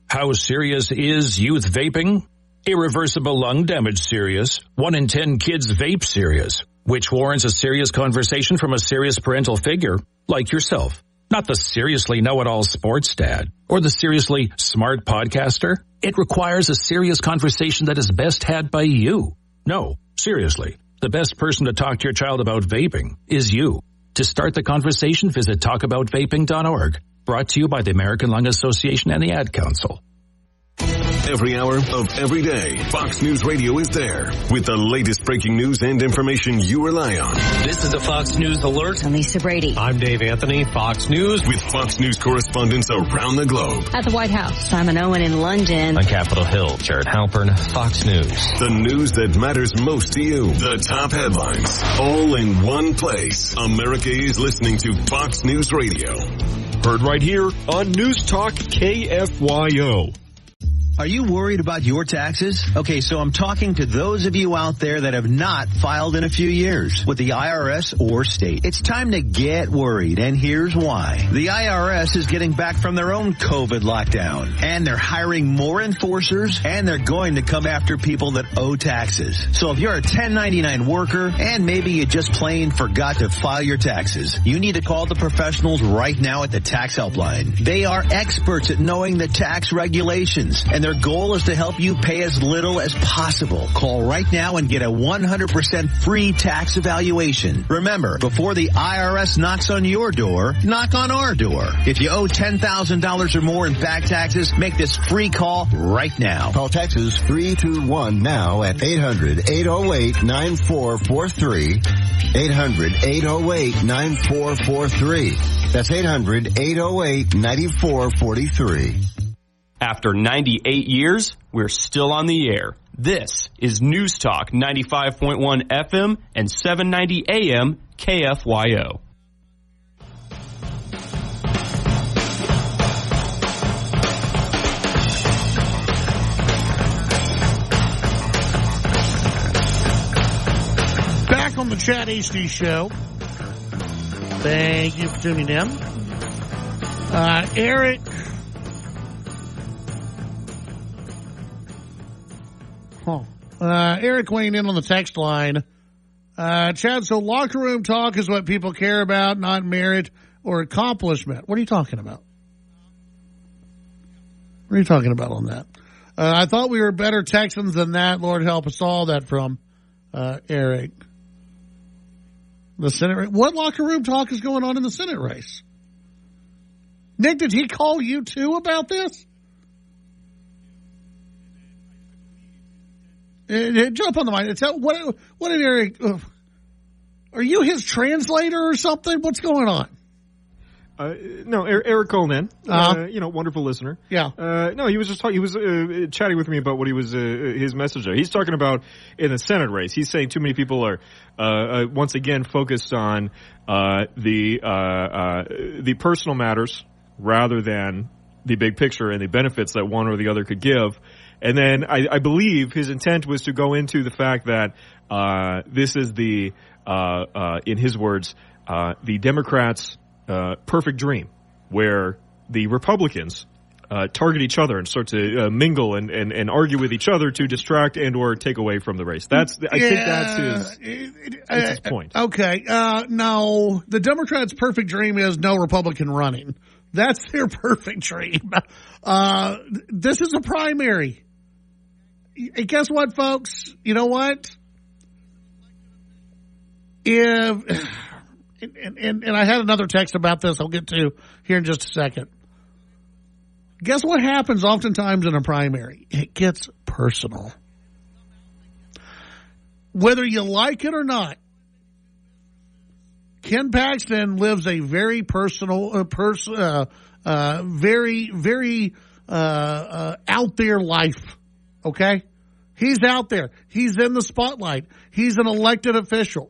How serious is youth vaping? Irreversible lung damage serious. 1 in 10 kids vape serious, which warrants a serious conversation from a serious parental figure like yourself. Not the seriously know-it-all sports dad or the seriously smart podcaster. It requires a serious conversation that is best had by you. No, seriously, the best person to talk to your child about vaping is you. To start the conversation, visit talkaboutvaping.org. Brought to you by the American Lung Association and the Ad Council. Every hour of every day, Fox News Radio is there with the latest breaking news and information you rely on. This is the Fox News Alert. I'm Lisa Brady. I'm Dave Anthony, Fox News. With Fox News correspondents around the globe. At the White House, Simon Owen in London. On Capitol Hill, Jared Halpern, Fox News. The news that matters most to you. The top headlines. All in one place. America is listening to Fox News Radio. Heard right here on News Talk KFYO. Are you worried about your taxes? Okay, so I'm talking to those of you out there that have not filed in a few years with the IRS or state. It's time to get worried, and here's why. The IRS is getting back from their own COVID lockdown, and they're hiring more enforcers, and they're going to come after people that owe taxes. So if you're a 1099 worker, and maybe you just plain forgot to file your taxes, you need to call the professionals right now at the Tax Helpline. They are experts at knowing the tax regulations, and their goal is to help you pay as little as possible. Call right now and get a 100% free tax evaluation. Remember, before the IRS knocks on your door, knock on our door. If you owe $10,000 or more in back taxes, make this free call right now. Call Texas 321 now at 800-808-9443. 800-808-9443. That's 800-808-9443. After 98 years, we're still on the air. This is News Talk 95.1 FM and 790 AM KFYO. Back on the Chad Hasty Show. Thank you for tuning in. Eric. Eric weighing in on the text line. Chad, so locker room talk is what people care about, not merit or accomplishment. What are you talking about? What are you talking about on that? I thought we were better Texans than that. Lord help us all. That from Eric. The Senate race. What locker room talk is going on in the Senate race? Nick, did he call you too about this? Jump on the mic. What did Eric? Are you his translator or something? What's going on? No, Eric Coleman, wonderful listener. Yeah. No, he was just talking. He was chatting with me about what he was his message there. He's talking about in the Senate race. He's saying too many people are once again focused on the personal matters rather than the big picture and the benefits that one or the other could give. And then I believe his intent was to go into the fact that this is the, in his words, the Democrats' perfect dream, where the Republicans target each other and start to mingle and argue with each other to distract and or take away from the race. I think that's his point. Okay. No, the Democrats' perfect dream is no Republican running. That's their perfect dream. This is a primary. And guess what, folks? You know what? And I had another text about this I'll get to here in just a second. Guess what happens oftentimes in a primary? It gets personal. Whether you like it or not, Ken Paxton lives a very personal, very out there life. Okay? He's out there. He's in the spotlight. He's an elected official.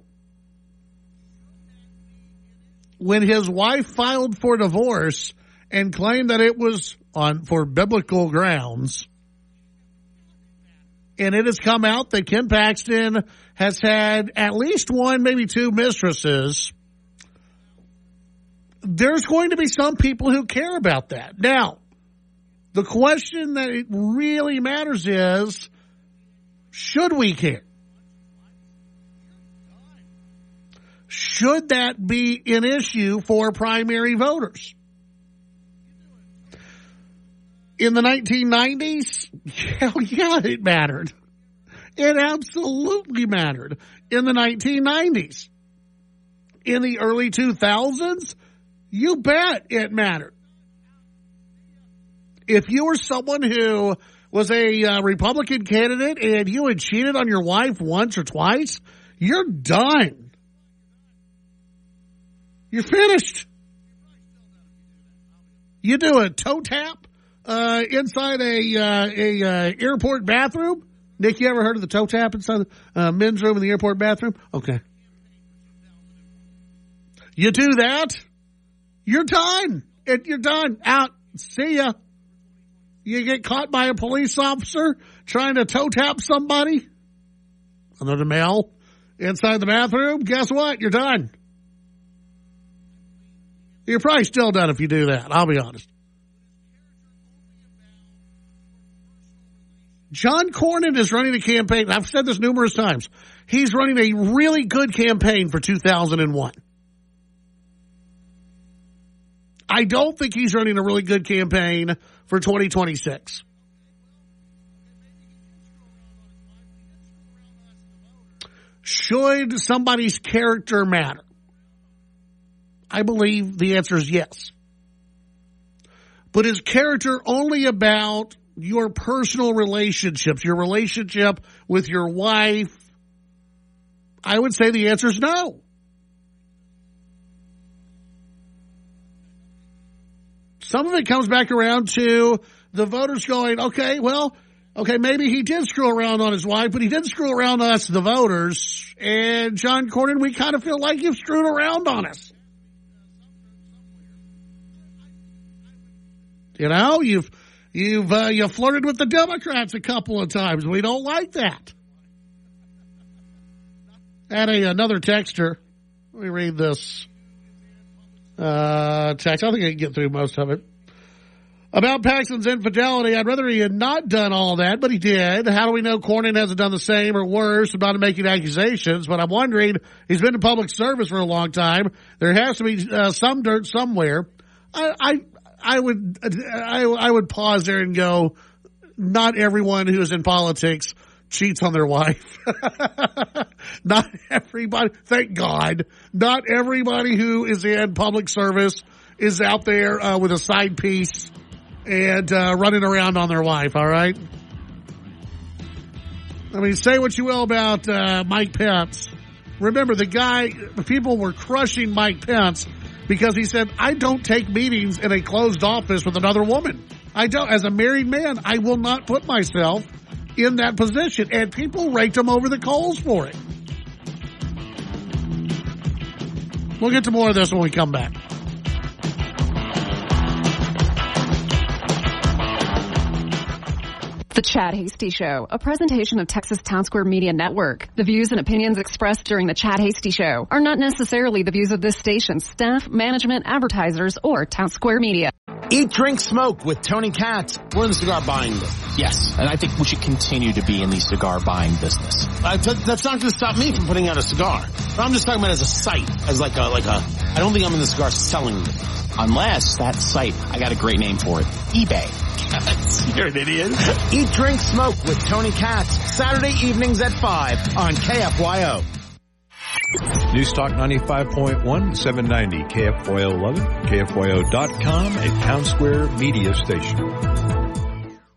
When his wife filed for divorce and claimed that it was for biblical grounds, and it has come out that Ken Paxton has had at least one, maybe two mistresses, there's going to be some people who care about that. Now, the question that it really matters is, should we care? Should that be an issue for primary voters? In the 1990s, hell yeah, it mattered. It absolutely mattered in the 1990s. In the early 2000s, you bet it mattered. If you were someone who was a Republican candidate and you had cheated on your wife once or twice, you're done. You're finished. You do a toe tap inside a airport bathroom. Nick, you ever heard of the toe tap inside the men's room in the airport bathroom? Okay. You do that, you're done. You're done. Out. See ya. You get caught by a police officer trying to toe tap somebody, another male, inside the bathroom. Guess what? You're done. You're probably still done if you do that. I'll be honest. John Cornyn is running a campaign. I've said this numerous times. He's running a really good campaign for 2001. I don't think he's running a really good campaign for 2026. Should somebody's character matter? I believe the answer is yes. But is character only about your personal relationships, your relationship with your wife? I would say the answer is no. Some of it comes back around to the voters going, okay, maybe he did screw around on his wife, but he didn't screw around on us, the voters. And John Cornyn, we kind of feel like you've screwed around on us. You know, you've flirted with the Democrats a couple of times. We don't like that. And another texter. Let me read this text. I think I can get through most of it. About Paxton's infidelity, I'd rather he had not done all that, but he did. How do we know Cornyn hasn't done the same or worse? I'm not making accusations, but I'm wondering, he's been in public service for a long time. There has to be some dirt somewhere. I would pause there and go, not everyone who is in politics cheats on their wife. Not everybody, thank God, not everybody who is in public service is out there with a side piece and running around on their wife, all right? I mean, say what you will about Mike Pence. Remember, people were crushing Mike Pence because he said, I don't take meetings in a closed office with another woman. I don't. As a married man, I will not put myself in that position. And people raked him over the coals for it. We'll get to more of this when we come back. The Chad Hasty Show, a presentation of Texas Town Square Media Network. The views and opinions expressed during the Chad Hasty Show are not necessarily the views of this station's staff, management, advertisers, or Town Square Media. Eat, drink, smoke with Tony Katz. We're in the cigar buying business. Yes, and I think we should continue to be in the cigar buying business. That's not going to stop me from putting out a cigar. But I'm just talking about as a site, as like a. I don't think I'm in the cigar selling business. Unless that site, I got a great name for it, eBay. You're an idiot. Eat, drink, smoke with Tony Katz. Saturday evenings at 5 on KFYO. News Talk 95.1, 790 KFYO Lubbock, KFYO.com, a Town Square media station.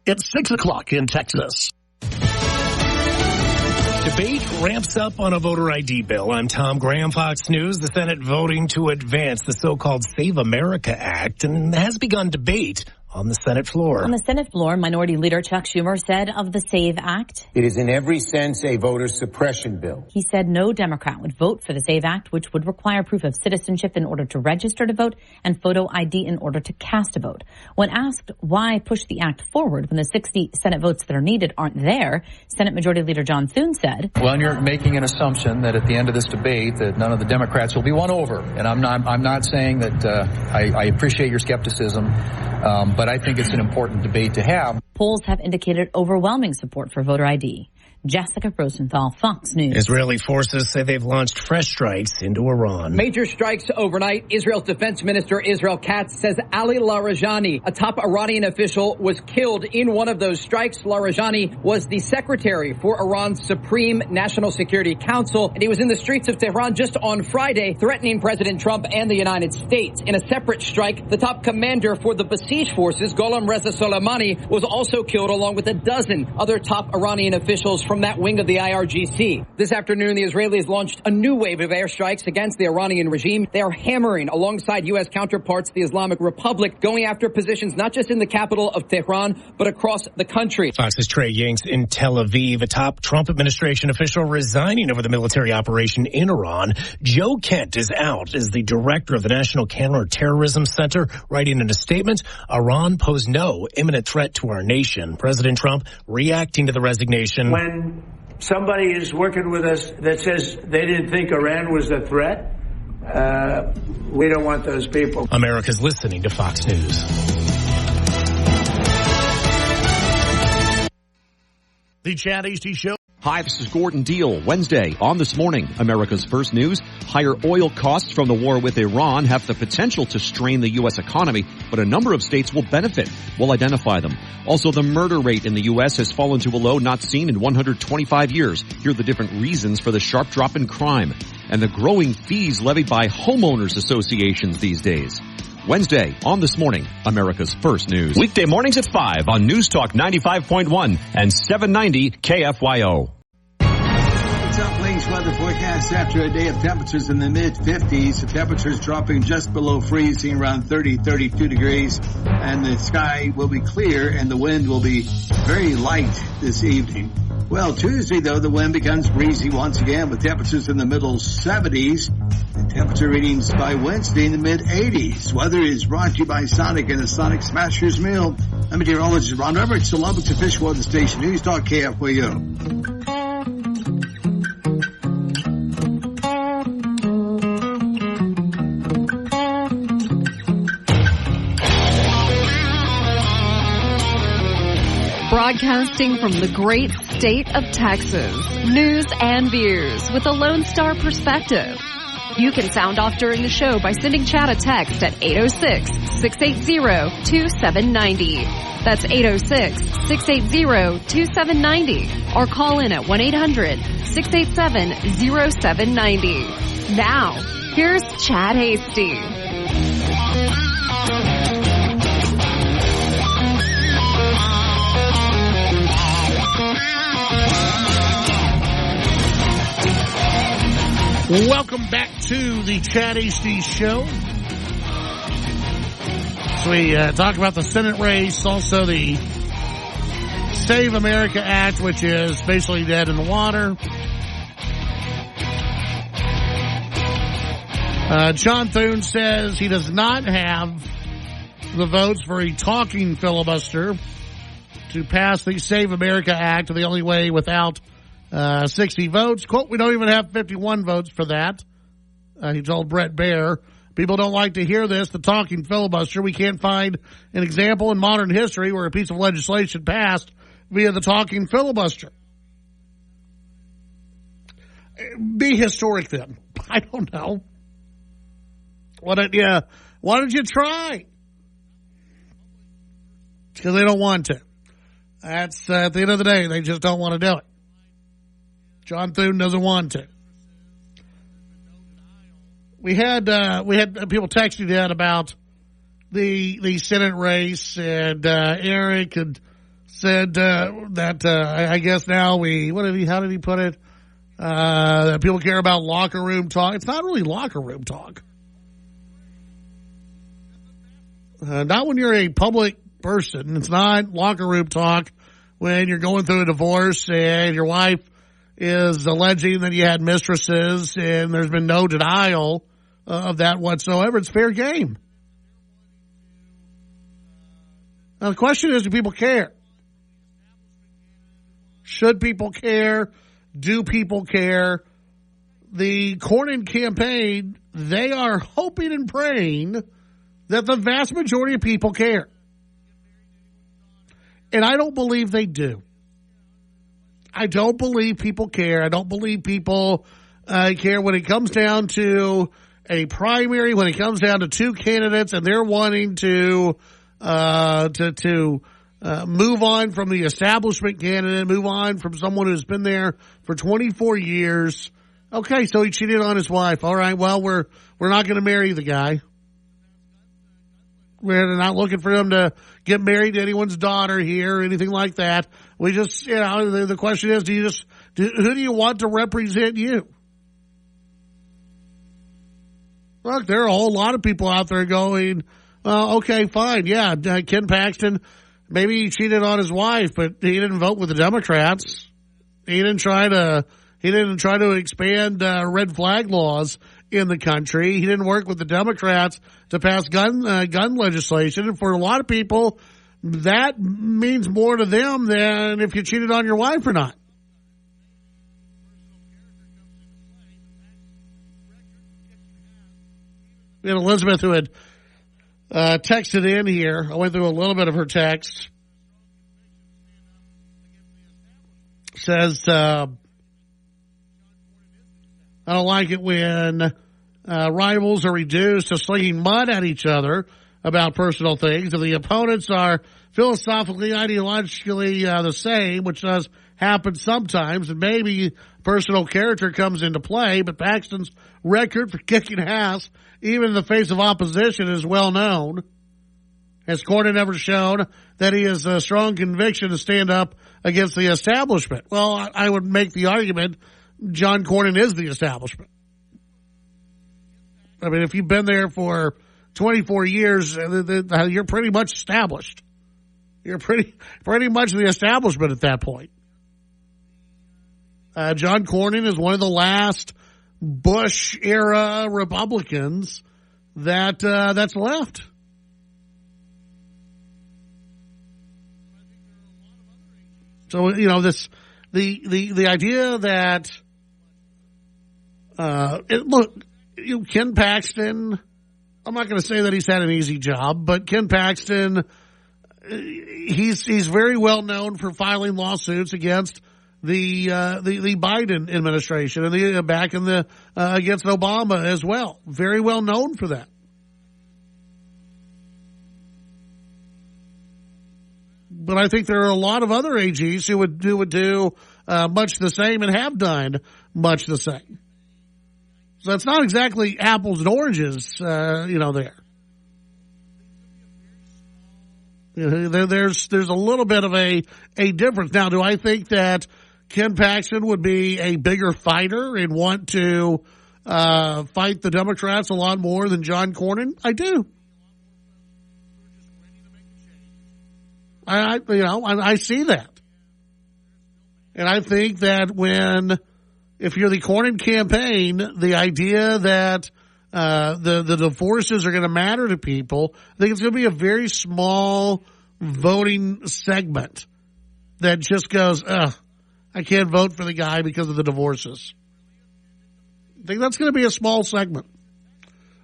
It's 6 o'clock in Texas. Debate ramps up on a voter ID bill. I'm Tom Graham, Fox News. The Senate voting to advance the so-called Save America Act and has begun debate on the Senate floor. On the Senate floor, Minority Leader Chuck Schumer said of the SAVE Act, "It is in every sense a voter suppression bill." He said no Democrat would vote for the SAVE Act, which would require proof of citizenship in order to register to vote and photo ID in order to cast a vote. When asked why push the act forward when the 60 Senate votes that are needed aren't there, Senate Majority Leader John Thune said, "Well, you're making an assumption that at the end of this debate that none of the Democrats will be won over. And I'm not saying that I appreciate your skepticism, but I think it's an important debate to have." Polls have indicated overwhelming support for voter ID. Jessica Rosenthal, Fox News. Israeli forces say they've launched fresh strikes into Iran. Major strikes overnight. Israel's defense minister Israel Katz says Ali Larijani, a top Iranian official, was killed in one of those strikes. Larijani was the secretary for Iran's Supreme National Security Council, and he was in the streets of Tehran just on Friday, threatening President Trump and the United States. In a separate strike, the top commander for the besieged forces, Gholam Reza Soleimani, was also killed along with a dozen other top Iranian officials from that wing of the IRGC. This afternoon, the Israelis launched a new wave of airstrikes against the Iranian regime. They are hammering alongside U.S. counterparts, the Islamic Republic, going after positions not just in the capital of Tehran, but across the country. Fox's Trey Yingst in Tel Aviv, a top Trump administration official resigning over the military operation in Iran. Joe Kent is out as the director of the National Counterterrorism Center, writing in a statement, "Iran pose no imminent threat to our nation." President Trump reacting to the resignation. When somebody is working with us that says they didn't think Iran was a threat, we don't want those people. America's listening to Fox News. The Chad Hasty Show. Hi, this is Gordon Deal. Wednesday on This Morning, America's First News. Higher oil costs from the war with Iran have the potential to strain the U.S. economy, but a number of states will benefit. We'll identify them. Also, the murder rate in the U.S. has fallen to a low not seen in 125 years. Here are the different reasons for the sharp drop in crime and the growing fees levied by homeowners associations these days. Wednesday on This Morning, America's First News. Weekday mornings at 5 on News Talk 95.1 and 790 KFYO. What's up, Blake's weather forecast after a day of temperatures in the mid-50s. The temperatures dropping just below freezing, around 30, 32 degrees. And the sky will be clear and the wind will be very light this evening. Well, Tuesday, though, the wind becomes breezy once again with temperatures in the middle 70s and temperature readings by Wednesday in the mid-80s. Weather is brought to you by Sonic and the Sonic Smashers Meal. I'm meteorologist Ron Roberts, the Lubbock's official weather station, News Talk KFYO. Broadcasting from the great state of Texas, news and views with a Lone Star perspective. You can sound off during the show by sending Chad a text at 806-680-2790. That's 806-680-2790. Or call in at 1-800-687-0790. Now, here's Chad Hasty. Welcome back to the Chad Hasty Show. So we talk about the Senate race, also the Save America Act, which is basically dead in the water. John Thune says he does not have the votes for a talking filibuster to pass the Save America Act, the only way without 60 votes. Quote, we don't even have 51 votes for that. He told Brett Baer. People don't like to hear this, the talking filibuster. We can't find an example in modern history where a piece of legislation passed via the talking filibuster. Be historic then. I don't know. Why don't you try? Because they don't want to. That's at the end of the day, they just don't want to do it. John Thune doesn't want to. We had people texting in about the Senate race, and Eric had said that I guess now how did he put it? That people care about locker room talk. It's not really locker room talk. Not when you're a public person. It's not locker room talk when you're going through a divorce and your wife is alleging that you had mistresses and there's been no denial of that whatsoever. It's fair game. Now the question is, do people care? Should people care? Do people care? The Cornyn campaign, they are hoping and praying that the vast majority of people care. And I don't believe they do. I don't believe people care. I don't believe people care when it comes down to a primary, when it comes down to two candidates and they're wanting to move on from the establishment candidate, move on from someone who's been there for 24 years. Okay, so he cheated on his wife. All right, well, we're not going to marry the guy. We're not looking for him to get married to anyone's daughter here or anything like that. We just, the question is, who do you want to represent you? Look, there are a whole lot of people out there going, okay, fine. Yeah, Ken Paxton, maybe he cheated on his wife, but he didn't vote with the Democrats. He didn't try to expand red flag laws in the country. He didn't work with the Democrats to pass gun legislation. And for a lot of people, that means more to them than if you cheated on your wife or not. We had Elizabeth who had texted in here. I went through a little bit of her text. Says, I don't like it when rivals are reduced to slinging mud at each other about personal things. If the opponents are philosophically, ideologically the same, which does happen sometimes, and maybe personal character comes into play, but Paxton's record for kicking ass, even in the face of opposition, is well known. Has Cornyn ever shown that he has a strong conviction to stand up against the establishment? Well, I would make the argument John Cornyn is the establishment. I mean, if you've been there for 24 years, you're pretty much established. You're pretty much the establishment at that point. John Cornyn is one of the last Bush-era Republicans that's left. So, the idea that, Ken Paxton, I'm not going to say that he's had an easy job, but Ken Paxton, he's very well known for filing lawsuits against the Biden administration and against Obama as well. Very well known for that. But I think there are a lot of other AGs who would do much the same and have done much the same. So it's not exactly apples and oranges, there. There's a little bit of a difference. Now, do I think that Ken Paxton would be a bigger fighter and want to fight the Democrats a lot more than John Cornyn? I do. I see that. And I think that if you're the Cornyn campaign, the idea that the divorces are going to matter to people, I think it's going to be a very small voting segment that just goes, I can't vote for the guy because of the divorces. I think that's going to be a small segment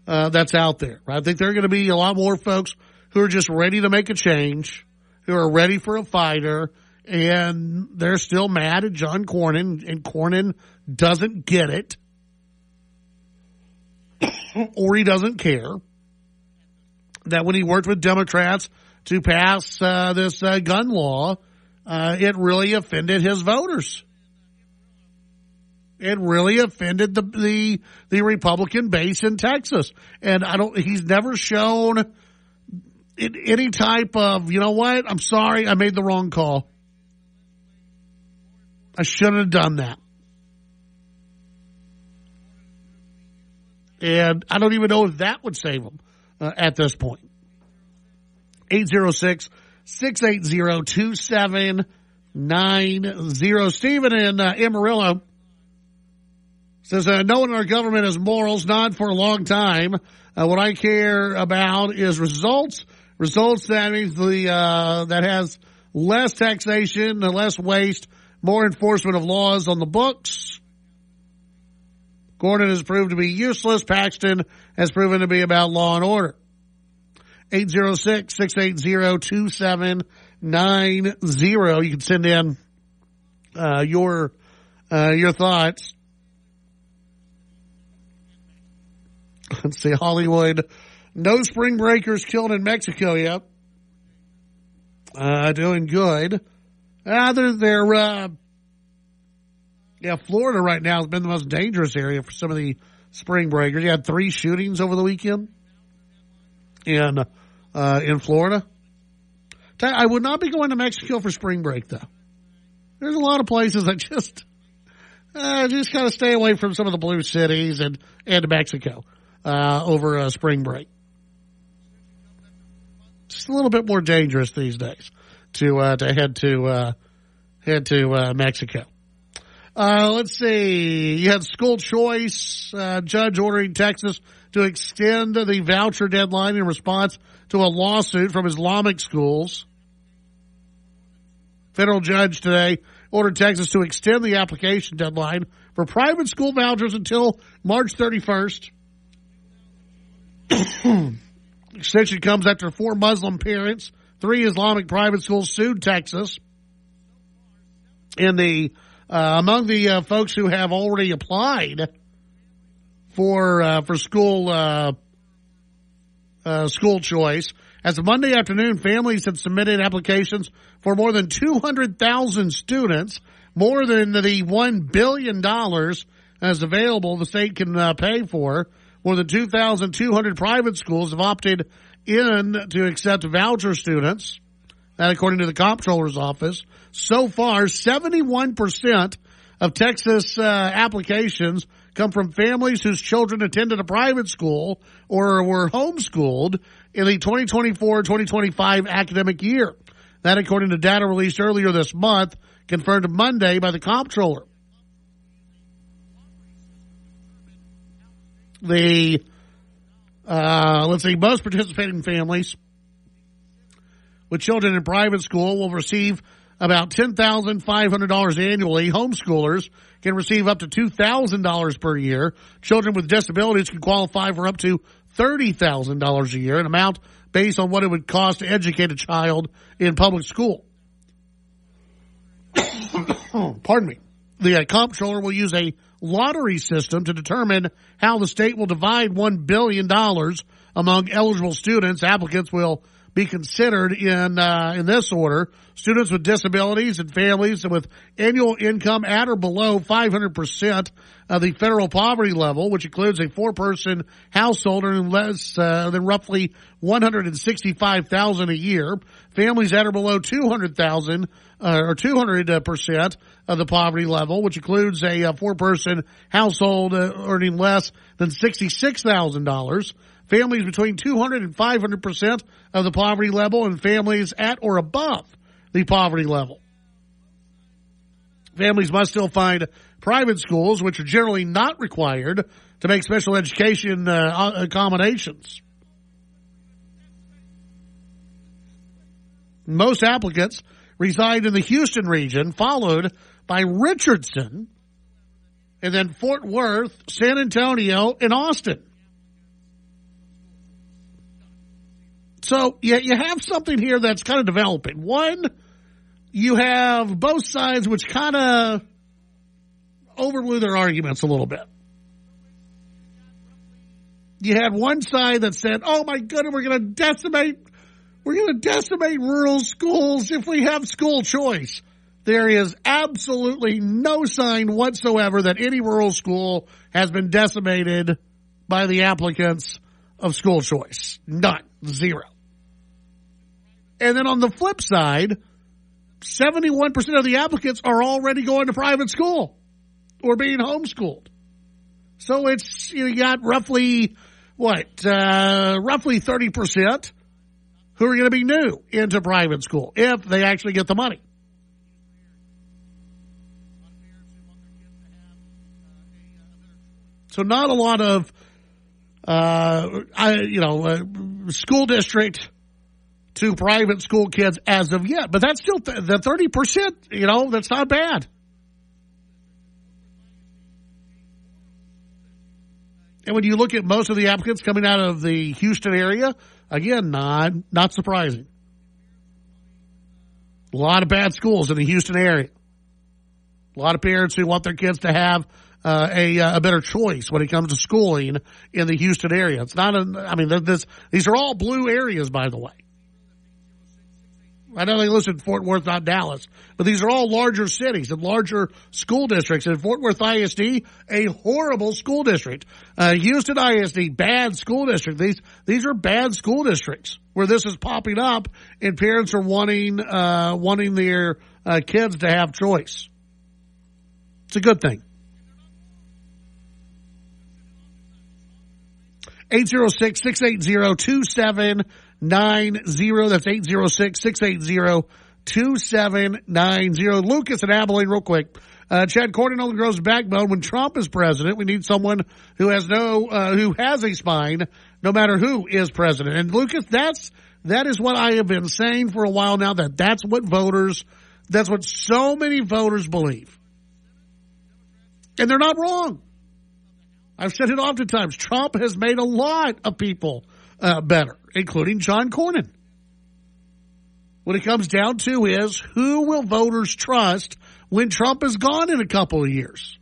that's out there. Right? I think there are going to be a lot more folks who are just ready to make a change, who are ready for a fighter, and they're still mad at John Cornyn, and Cornyn doesn't get it, or he doesn't care, that when he worked with Democrats to pass this gun law, it really offended his voters. It really offended the Republican base in Texas. And he's never shown any type of, you know what, I'm sorry, I made the wrong call. I shouldn't have done that. And I don't even know if that would save him at this point. 680-2790. Stephen in Amarillo says, no one in our government has morals, not for a long time. What I care about is results. Results, that means that has less taxation, less waste, more enforcement of laws on the books. Cornyn has proved to be useless. Paxton has proven to be about law and order. 806-680-2790. You can send in your thoughts. Let's see, Hollywood. No spring breakers killed in Mexico yet. Doing good. Florida right now has been the most dangerous area for some of the spring breakers. You had 3 shootings over the weekend in Florida. I would not be going to Mexico for spring break, though. There's a lot of places that just kind of stay away from some of the blue cities and Mexico over spring break. Just a little bit more dangerous these days to head to Mexico. Let's see. You had school choice, judge ordering Texas to extend the voucher deadline in response to a lawsuit from Islamic schools. Federal judge today ordered Texas to extend the application deadline for private school vouchers until March 31st. Extension comes after 4 Muslim parents, 3 Islamic private schools sued Texas. Among the folks who have already applied for school choice, as of Monday afternoon, families had submitted applications for more than 200,000 students, more than the $1 billion as available the state can pay for. More than 2,200 private schools have opted in to accept voucher students. That according to the comptroller's office. So far, 71% of Texas applications come from families whose children attended a private school or were homeschooled in the 2024-2025 academic year. That according to data released earlier this month, confirmed Monday by the comptroller. Most participating families with children in private school will receive about $10,500 annually. Homeschoolers can receive up to $2,000 per year. Children with disabilities can qualify for up to $30,000 a year, an amount based on what it would cost to educate a child in public school. Pardon me. The comptroller will use a lottery system to determine how the state will divide $1 billion among eligible students. Applicants will be considered in this order: students with disabilities and families with annual income at or below 500% of the federal poverty level, which includes a 4-person household earning less than roughly $165,000 a year. Families at or below 200,000 or 200% of the poverty level, which includes a 4-person household earning less than $66,000. Families between 200 and 500% of the poverty level, and families at or above the poverty level. Families must still find private schools, which are generally not required to make special education accommodations. Most applicants reside in the Houston region, followed by Richardson, and then Fort Worth, San Antonio, and Austin. So you have something here that's kind of developing. One, you have both sides which kind of overblew their arguments a little bit. You had one side that said, oh my goodness, we're going to decimate rural schools if we have school choice. There is absolutely no sign whatsoever that any rural school has been decimated by the applicants of school choice. None. Zero. And then on the flip side, 71% of the applicants are already going to private school or being homeschooled. So it's, you got roughly 30% who are going to be new into private school if they actually get the money. So not a lot of, school district to private school kids as of yet. But that's still the 30%, that's not bad. And when you look at most of the applicants coming out of the Houston area, again, not surprising. A lot of bad schools in the Houston area. A lot of parents who want their kids to have a better choice when it comes to schooling in the Houston area. It's not these are all blue areas, by the way. I know they listed Fort Worth, not Dallas, but these are all larger cities and larger school districts. And Fort Worth ISD, a horrible school district. Houston ISD, bad school district. These are bad school districts where this is popping up, and parents are wanting their kids to have choice. It's a good thing. 806-680-2790. That's 806-680-2790. Lucas in Abilene, real quick. Chad Cornyn only grows backbone when Trump is president. We need someone who has a spine, no matter who is president. And Lucas, that is what I have been saying for a while now. That's what so many voters believe, and they're not wrong. I've said it oftentimes. Trump has made a lot of people better, including John Cornyn. What it comes down to is, who will voters trust when Trump is gone in a couple of years?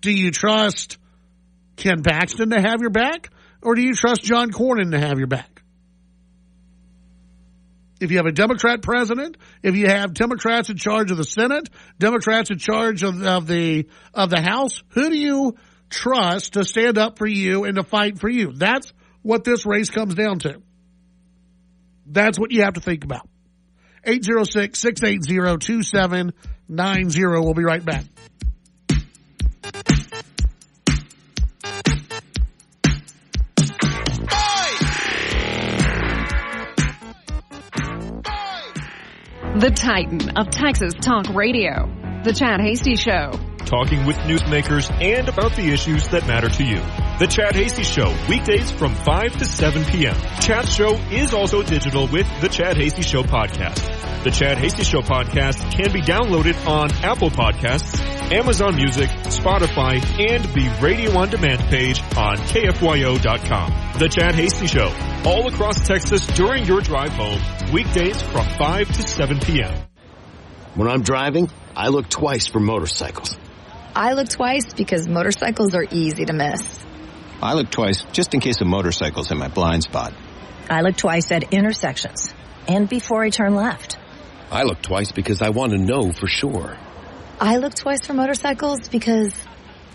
Do you trust Ken Paxton to have your back, or do you trust John Cornyn to have your back? If you have a Democrat president, if you have Democrats in charge of the Senate, Democrats in charge of the House, who do you trust to stand up for you and to fight for you? That's what this race comes down to. That's what you have to think about. 806-680-2790. We'll be right back. The Titan of Texas Talk Radio. The Chad Hasty Show. Talking with newsmakers and about the issues that matter to you. The Chad Hasty Show, weekdays from 5 to 7 p.m. Chad's show is also digital with the Chad Hasty Show podcast. The Chad Hasty Show podcast can be downloaded on Apple Podcasts, Amazon Music, Spotify, and the Radio On Demand page on KFYO.com. The Chad Hasty Show, all across Texas during your drive home, weekdays from 5 to 7 p.m. When I'm driving, I look twice for motorcycles. I look twice because motorcycles are easy to miss. I look twice just in case a motorcycle's in my blind spot. I look twice at intersections and before I turn left. I look twice because I want to know for sure. I look twice for motorcycles because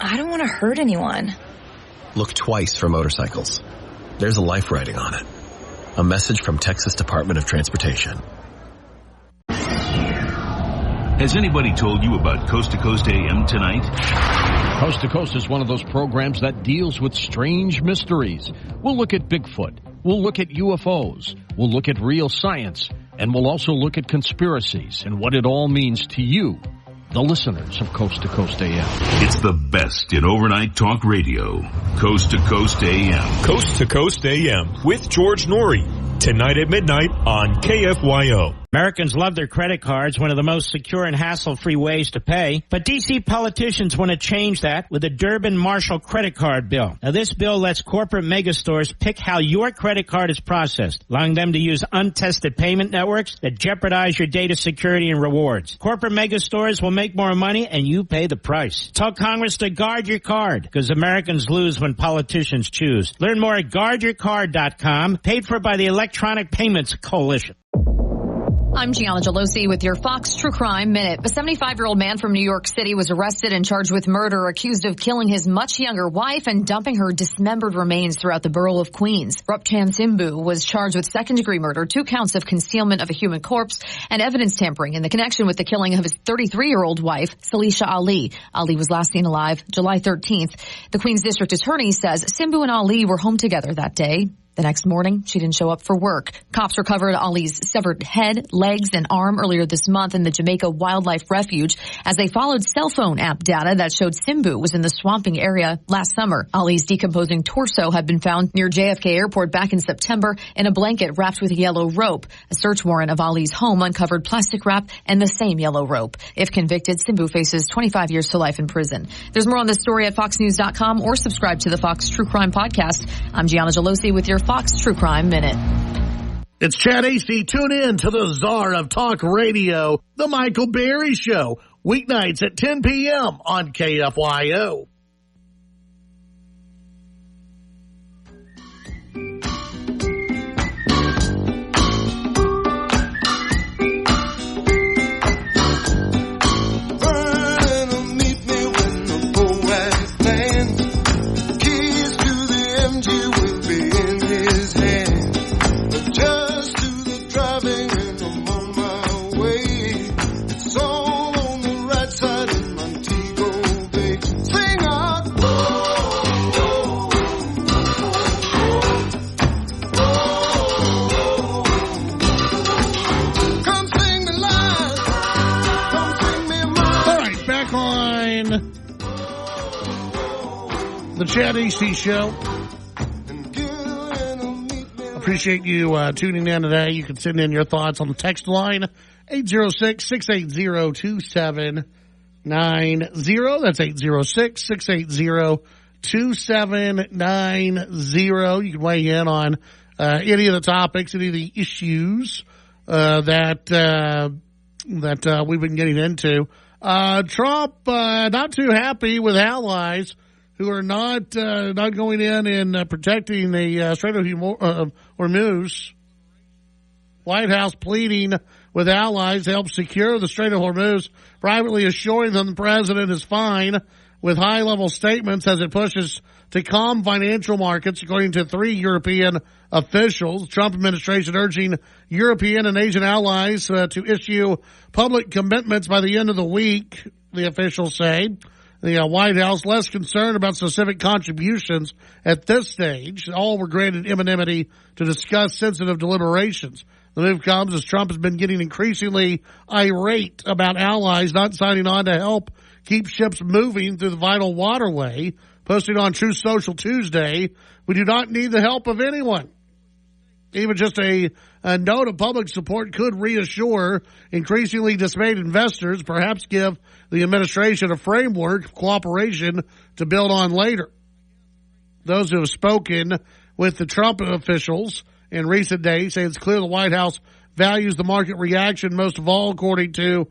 I don't want to hurt anyone. Look twice for motorcycles. There's a life riding on it. A message from Texas Department of Transportation. Has anybody told you about Coast to Coast AM tonight? Coast to Coast is one of those programs that deals with strange mysteries. We'll look at Bigfoot. We'll look at UFOs. We'll look at real science. And we'll also look at conspiracies and what it all means to you, the listeners of Coast to Coast AM. It's the best in overnight talk radio. Coast to Coast AM. Coast to Coast AM with George Norrie. Tonight at midnight on KFYO. Americans love their credit cards, one of the most secure and hassle-free ways to pay. But D.C. politicians want to change that with the Durbin-Marshall credit card bill. Now, this bill lets corporate megastores pick how your credit card is processed, allowing them to use untested payment networks that jeopardize your data security and rewards. Corporate megastores will make more money, and you pay the price. Tell Congress to guard your card, because Americans lose when politicians choose. Learn more at guardyourcard.com, paid for by the Electronic Payments Coalition. I'm Gianna Gelosi with your Fox True Crime Minute. A 75-year-old man from New York City was arrested and charged with murder, accused of killing his much younger wife and dumping her dismembered remains throughout the borough of Queens. Rupchan Simbu was charged with second-degree murder, 2 counts of concealment of a human corpse, and evidence tampering in the connection with the killing of his 33-year-old wife, Salisha Ali. Ali was last seen alive July 13th. The Queens District Attorney says Simbu and Ali were home together that day. The next morning, she didn't show up for work. Cops recovered Ali's severed head, legs, and arm earlier this month in the Jamaica Wildlife Refuge as they followed cell phone app data that showed Simbu was in the swamping area last summer. Ali's decomposing torso had been found near JFK Airport back in September in a blanket wrapped with yellow rope. A search warrant of Ali's home uncovered plastic wrap and the same yellow rope. If convicted, Simbu faces 25 years to life in prison. There's more on this story at foxnews.com or subscribe to the Fox True Crime Podcast. I'm Gianna Gelosi with your Fox True Crime Minute. It's Chad AC. Tune in to the czar of talk radio, The Michael Berry Show, weeknights at 10 p.m. on KFYO. The Chad AC Show. Appreciate you tuning in today. You can send in your thoughts on the text line, 806-680-2790. That's 806-680-2790. You can weigh in on any of the topics, any of the issues that we've been getting into. Trump not too happy with allies who are not going in and protecting the Strait of Hormuz. White House pleading with allies to help secure the Strait of Hormuz, privately assuring them the president is fine with high-level statements as it pushes to calm financial markets, according to 3 European officials. Trump administration urging European and Asian allies to issue public commitments by the end of the week, the officials say. The White House less concerned about specific contributions at this stage. All were granted anonymity to discuss sensitive deliberations. The move comes as Trump has been getting increasingly irate about allies not signing on to help keep ships moving through the vital waterway. Posting on Truth Social Tuesday, we do not need the help of anyone. Even just a note of public support could reassure increasingly dismayed investors, perhaps give the administration a framework of cooperation to build on later. Those who have spoken with the Trump officials in recent days say it's clear the White House values the market reaction most of all, according to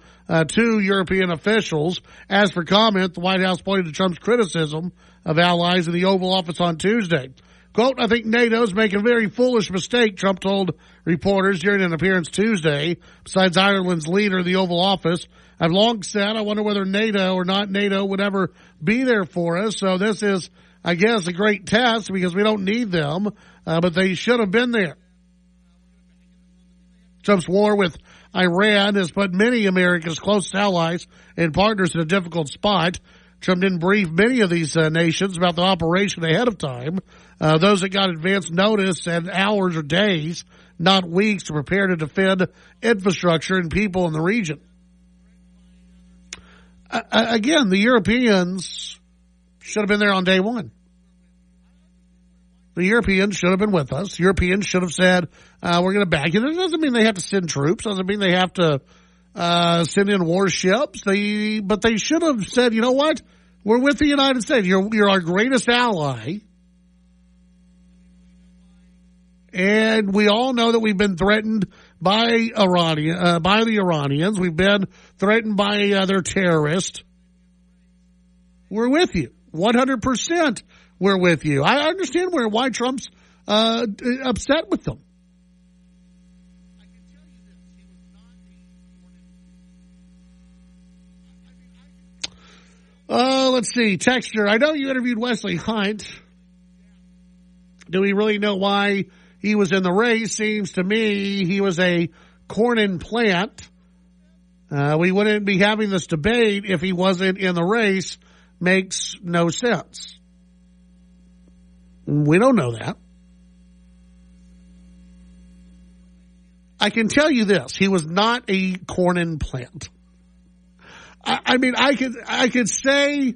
2 European officials. As for comment, the White House pointed to Trump's criticism of allies in the Oval Office on Tuesday. Quote, I think NATO's making a very foolish mistake, Trump told reporters during an appearance Tuesday. Besides Ireland's leader in the Oval Office, I've long said I wonder whether NATO or not NATO would ever be there for us. So this is, I guess, a great test because we don't need them, but they should have been there. Trump's war with Iran has put many of America's closest allies and partners in a difficult spot. Trump didn't brief many of these nations about the operation ahead of time. Those that got advance notice had hours or days, not weeks, to prepare to defend infrastructure and people in the region. Again, the Europeans should have been there on day one. The Europeans should have been with us. Europeans should have said, we're going to back it. It doesn't mean they have to send troops. Doesn't mean they have to send in warships. But they should have said, you know what? We're with the United States. You're our greatest ally. And we all know that we've been threatened by the Iranians. We've been threatened by their terrorists. We're with you. 100% we're with you. I understand why Trump's upset with them. Let's see. Texture. I know you interviewed Wesley Hunt. Do we really know why he was in the race? Seems to me he was a Cornyn plant. We wouldn't be having this debate if he wasn't in the race. Makes no sense. We don't know that. I can tell you this. He was not a Cornyn plant. I mean, I could say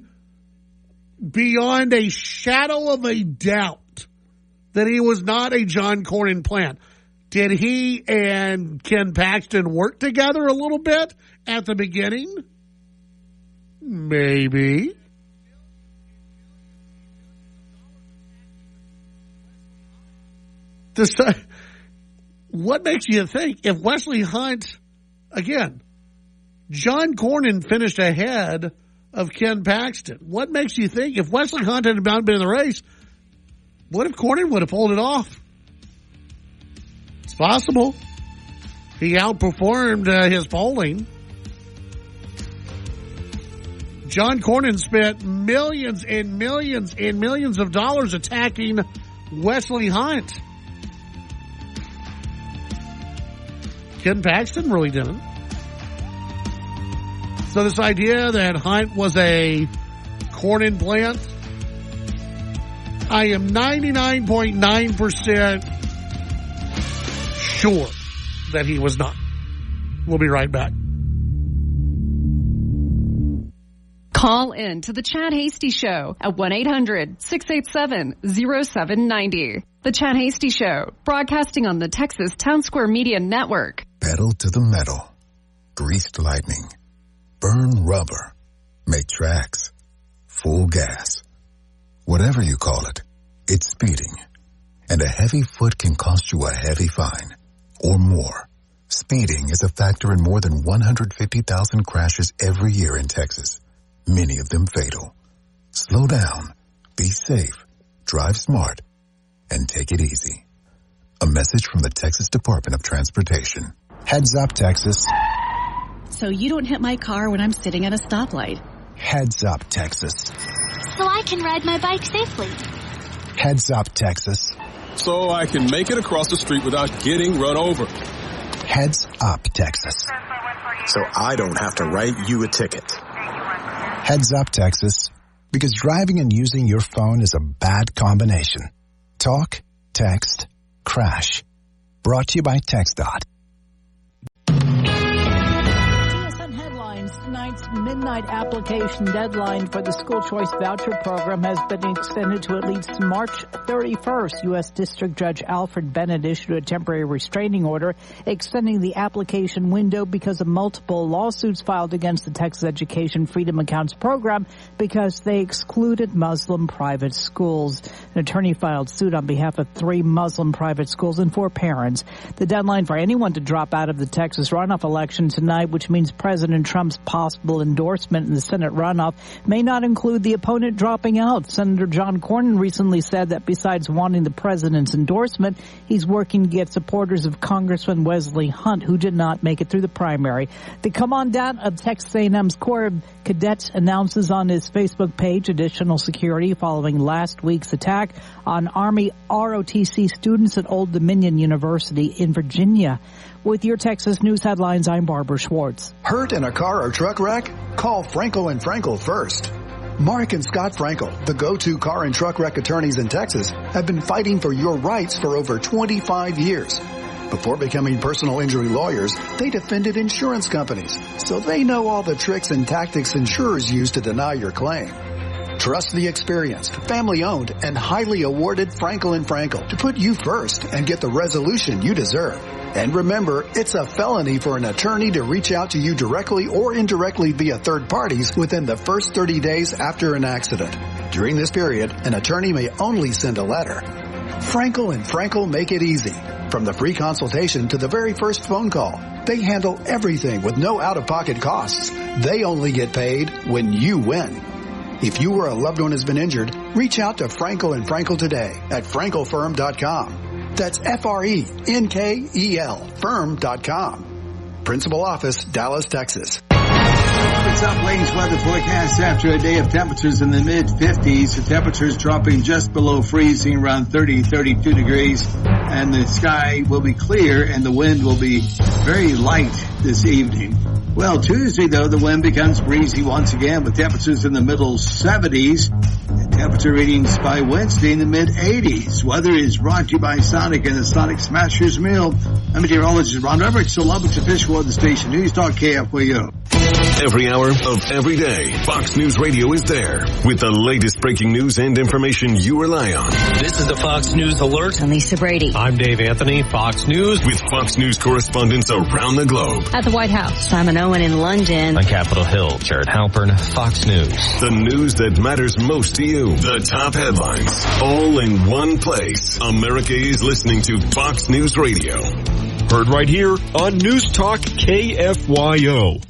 beyond a shadow of a doubt that he was not a John Cornyn plant. Did he and Ken Paxton work together a little bit at the beginning? Maybe. What makes you think if Wesley Hunt, again, John Cornyn finished ahead of Ken Paxton. What makes you think if Wesley Hunt had not been in the race, what if Cornyn would have pulled it off? It's possible. He outperformed his polling. John Cornyn spent millions and millions and millions of dollars attacking Wesley Hunt. Ken Paxton really didn't. So this idea that Hunt was a Cornyn plant, I am 99.9% sure that he was not. We'll be right back. Call in to the Chad Hasty Show at 1-800-687-0790. The Chad Hasty Show, broadcasting on the Texas Town Square Media Network. Pedal to the metal. Greased lightning. Burn rubber. Make tracks. Full gas. Whatever you call it, it's speeding. And a heavy foot can cost you a heavy fine. Or more. Speeding is a factor in more than 150,000 crashes every year in Texas. Many of them fatal. Slow down, be safe, drive smart, and take it easy. A message from the Texas Department of Transportation. Heads up, Texas. So you don't hit my car when I'm sitting at a stoplight. Heads up, Texas. So I can ride my bike safely. Heads up, Texas. So I can make it across the street without getting run over. Heads up, Texas. So I don't have to write you a ticket. Heads up, Texas, because driving and using your phone is a bad combination. Talk, text, crash. Brought to you by TxDOT. TSN Headlines. Tonight's midnight application deadline for the school choice voucher program has been extended to at least March 31st. U.S. District Judge Alfred Bennett issued a temporary restraining order extending the application window because of multiple lawsuits filed against the Texas Education Freedom Accounts program because they excluded Muslim private schools. An attorney filed suit on behalf of 3 Muslim private schools and 4 parents. The deadline for anyone to drop out of the Texas runoff election tonight, which means President Trump's possible endorsement in the Senate runoff, may not include the opponent dropping out. Senator John Cornyn recently said that besides wanting the president's endorsement, he's working to get supporters of Congressman Wesley Hunt, who did not make it through the primary. The commandant of Texas A&M's Corps of Cadets announces on his Facebook page additional security following last week's attack on Army ROTC students at Old Dominion University in Virginia. With your Texas News Headlines, I'm Barbara Schwartz. Hurt in a car or truck wreck? Call Frankel and Frankel first. Mark and Scott Frankel, the go-to car and truck wreck attorneys in Texas, have been fighting for your rights for over 25 years. Before becoming personal injury lawyers, they defended insurance companies, so they know all the tricks and tactics insurers use to deny your claim. Trust the experienced, family-owned, and highly awarded Frankel & Frankel to put you first and get the resolution you deserve. And remember, it's a felony for an attorney to reach out to you directly or indirectly via third parties within the first 30 days after an accident. During this period, an attorney may only send a letter. Frankel & Frankel make it easy. From the free consultation to the very first phone call, they handle everything with no out-of-pocket costs. They only get paid when you win. If you or a loved one has been injured, reach out to Frankel & Frankel today at frankelfirm.com. That's FRENKEL firm.com. Principal office, Dallas, Texas. What's up, ladies? Weather forecast after a day of temperatures in the mid-50s. The temperatures dropping just below freezing, around 30, 32 degrees. And the sky will be clear and the wind will be very light this evening. Well, Tuesday, though, the wind becomes breezy once again with temperatures in the middle 70s. Temperature readings by Wednesday in the mid-80s. Weather is brought to you by Sonic and the Sonic Smashers Meal. I'm meteorologist Ron Roberts, so Lubbock's official weather station. News Talk KFYO. Every hour of every day, Fox News Radio is there with the latest breaking news and information you rely on. This is the Fox News Alert. I'm Lisa Brady. I'm Dave Anthony, Fox News. With Fox News correspondents around the globe. At the White House, Simon Owen in London. On Capitol Hill, Jared Halpern, Fox News. The news that matters most to you. The top headlines, all in one place. America is listening to Fox News Radio. Heard right here on News Talk KFYO.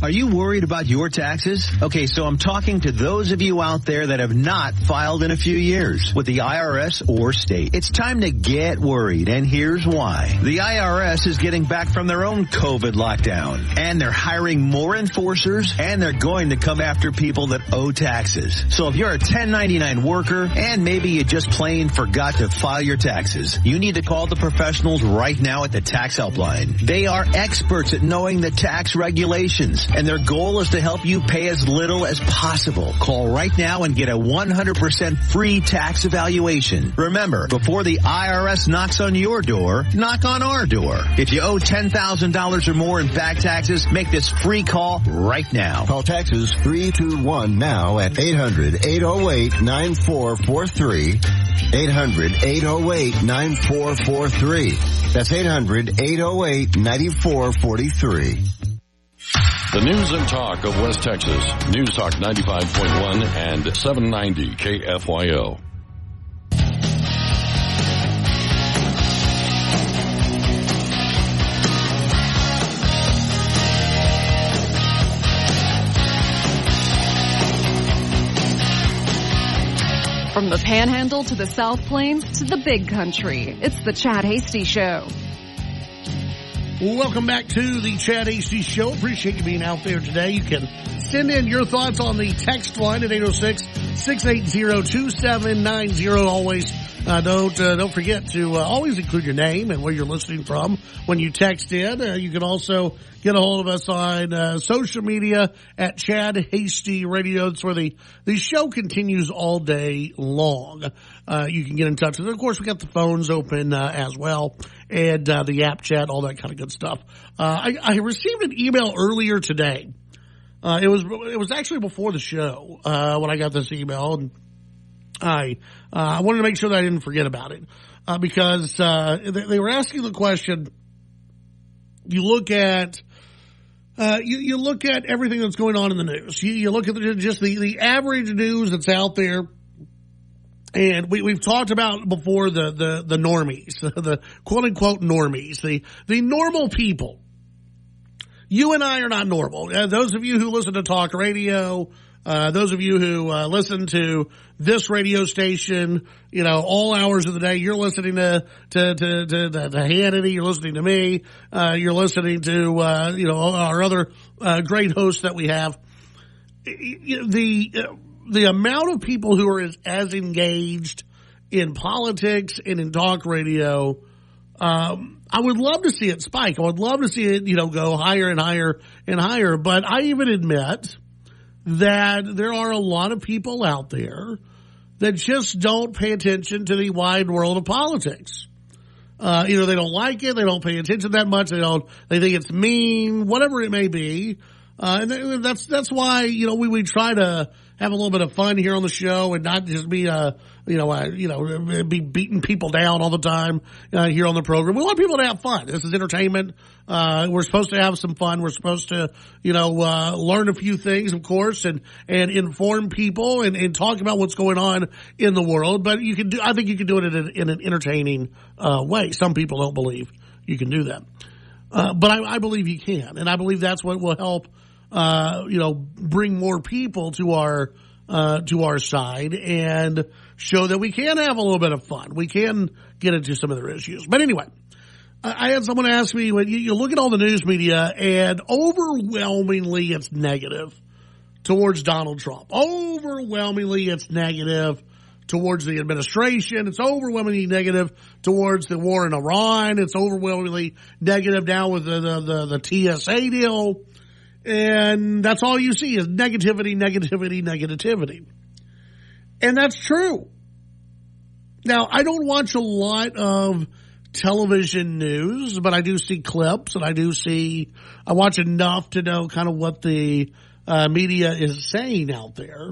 Are you worried about your taxes? Okay, so I'm talking to those of you out there that have not filed in a few years with the IRS or state. It's time to get worried, and here's why. The IRS is getting back from their own COVID lockdown, and they're hiring more enforcers, and they're going to come after people that owe taxes. So if you're a 1099 worker, and maybe you just plain forgot to file your taxes, you need to call the professionals right now at the Tax Helpline. They are experts at knowing the tax regulations, and their goal is to help you pay as little as possible. Call right now and get a 100% free tax evaluation. Remember, before the IRS knocks on your door, knock on our door. If you owe $10,000 or more in back taxes, make this free call right now. Call taxes 321 now at 800-808-9443. 800-808-9443. That's 800-808-9443. The news and talk of West Texas. News Talk 95.1 and 790 KFYO. From the Panhandle to the South Plains to the Big Country, it's the Chad Hasty Show. Welcome back to the Chad Hasty Show. Appreciate you being out there today. You can send in your thoughts on the text line at 806-680-2790. Always, don't forget to always include your name and where you're listening from when you text in. You can also get a hold of us on social media at Chad Hasty Radio. It's where the show continues all day long. You can get in touch with us. Of course, we got the phones open as well, and the app chat, all that kind of good stuff. I received an email earlier today. It was actually before the show when I got this email, and I wanted to make sure that I didn't forget about it because they were asking the question. You look at you look at everything that's going on in the news. You look at just the average news that's out there. And we've talked about before the normies, the quote unquote normies, the normal people. You and I are not normal. Those of you who listen to talk radio, those of you who listen to this radio station, all hours of the day, you're listening to Hannity, you're listening to me, you're listening to our other great hosts that we have. The amount of people who are as engaged in politics and in talk radio, I would love to see it spike. I would love to see it, go higher and higher and higher. But I even admit that there are a lot of people out there that just don't pay attention to the wide world of politics. They don't like it. They don't pay attention that much. They think it's mean, whatever it may be. And that's why, we try to have a little bit of fun here on the show and not just be, be beating people down all the time, here on the program. We want people to have fun. This is entertainment. We're supposed to have some fun. We're supposed to, learn a few things, of course, and inform people and talk about what's going on in the world. But I think you can do it in an entertaining, way. Some people don't believe you can do that. But I believe you can. And I believe that's what will help, bring more people to our side and show that we can have a little bit of fun. We can get into some other issues. But anyway, I had someone ask me, when you look at all the news media, and overwhelmingly it's negative towards Donald Trump. Overwhelmingly it's negative towards the administration. It's overwhelmingly negative towards the war in Iran. It's overwhelmingly negative now with the TSA deal. And that's all you see is negativity, negativity, negativity. And that's true. Now, I don't watch a lot of television news, but I do see clips, and I watch enough to know kind of what the media is saying out there.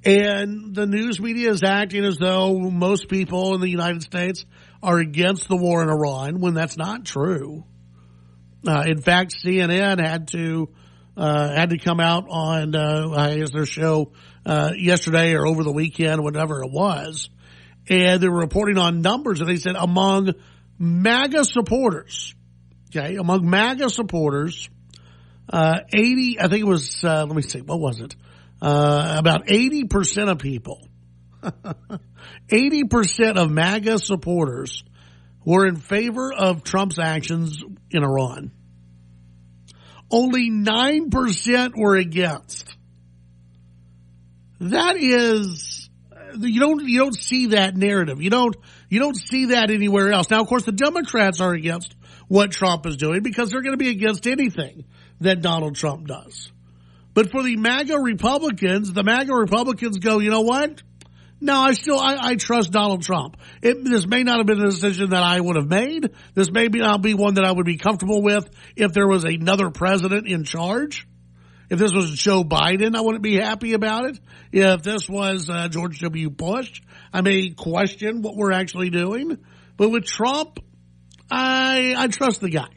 And the news media is acting as though most people in the United States are against the war in Iran, when that's not true. In fact, CNN had to come out on their show yesterday or over the weekend, whatever it was, and they were reporting on numbers, and they said among MAGA supporters, 80, I think it was, let me see, what was it? About 80% of people, 80% of MAGA supporters were in favor of Trump's actions in Iran. Only 9% were against. That is, you don't see that narrative. You don't see that anywhere else. Now, of course, the Democrats are against what Trump is doing because they're going to be against anything that Donald Trump does. But for the MAGA Republicans go, you know what? No, I trust Donald Trump. This may not have been a decision that I would have made. This may not be one that I would be comfortable with if there was another president in charge. If this was Joe Biden, I wouldn't be happy about it. If this was George W. Bush, I may question what we're actually doing. But with Trump, I trust the guy.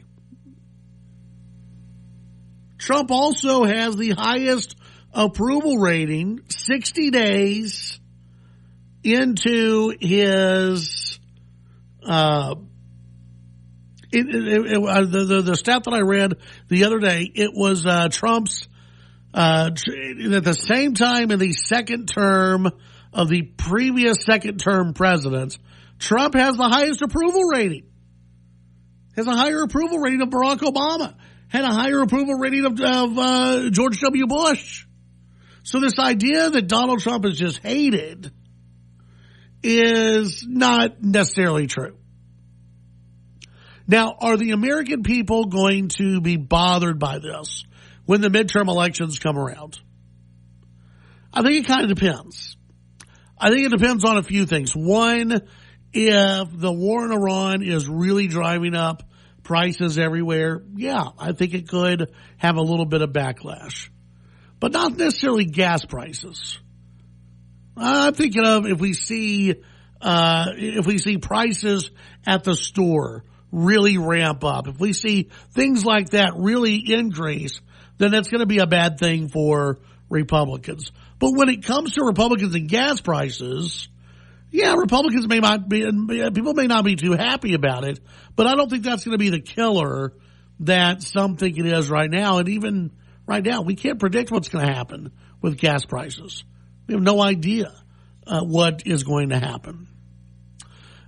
Trump also has the highest approval rating 60 days into his the stat that I read the other day. It was Trump's at the same time in the second term of the previous second term presidents, Trump has the highest approval rating. Has a higher approval rating of Barack Obama. Had a higher approval rating of George W. Bush. So this idea that Donald Trump is just hated is not necessarily true. Now, are the American people going to be bothered by this when the midterm elections come around? I think it kind of depends. I think it depends on a few things. One, if the war in Iran is really driving up prices everywhere, yeah, I think it could have a little bit of backlash. But not necessarily gas prices. I'm thinking of if we see prices at the store really ramp up, if we see things like that really increase, then that's going to be a bad thing for Republicans. But when it comes to Republicans and gas prices, yeah, Republicans people may not be too happy about it, but I don't think that's going to be the killer that some think it is right now. And even right now, we can't predict what's going to happen with gas prices. We have no idea what is going to happen.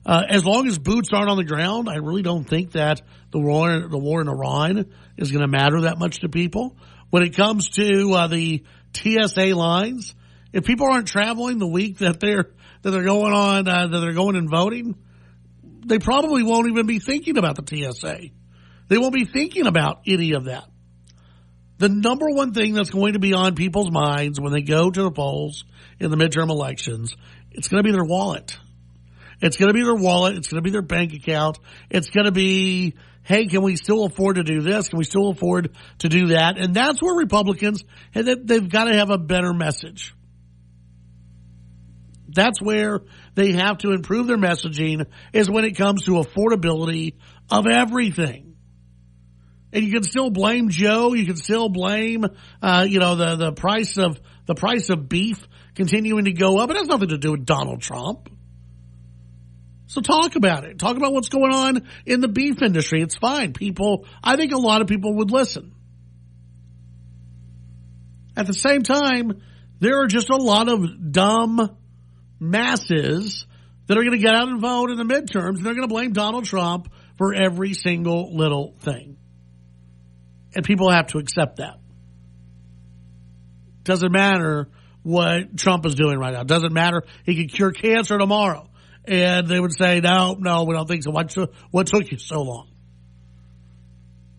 As long as boots aren't on the ground, I really don't think that the war in Iran is going to matter that much to people. When it comes to the TSA lines, if people aren't traveling the week that they're going and voting, they probably won't even be thinking about the TSA. They won't be thinking about any of that. The number one thing that's going to be on people's minds when they go to the polls in the midterm elections, it's going to be their wallet. It's going to be their wallet. It's going to be their bank account. It's going to be, hey, can we still afford to do this? Can we still afford to do that? And that's where Republicans, they've got to have a better message. That's where they have to improve their messaging, is when it comes to affordability of everything. And you can still blame Joe. You can still blame, the price of beef continuing to go up. It has nothing to do with Donald Trump. So talk about it. Talk about what's going on in the beef industry. It's fine. I think a lot of people would listen. At the same time, there are just a lot of dumb masses that are going to get out and vote in the midterms, and they're going to blame Donald Trump for every single little thing. And people have to accept that. Doesn't matter what Trump is doing right now. Doesn't matter. He could cure cancer tomorrow. And they would say, no, we don't think so. What took you so long?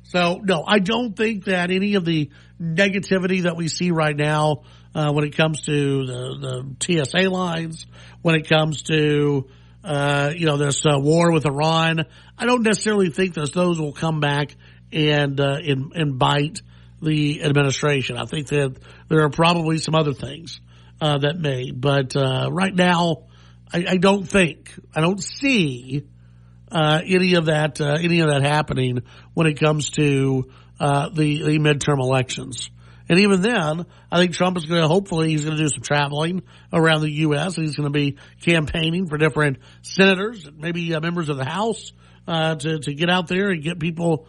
So, no, I don't think that any of the negativity that we see right now when it comes to the TSA lines, when it comes to this war with Iran. I don't necessarily think that those will come back and bite the administration. I think that there are probably some other things that may, but right now, I don't see any of that happening when it comes to the midterm elections. And even then, I think Trump is going to, he's going to do some traveling around the U.S. and he's going to be campaigning for different senators, maybe members of the House, to get out there and get people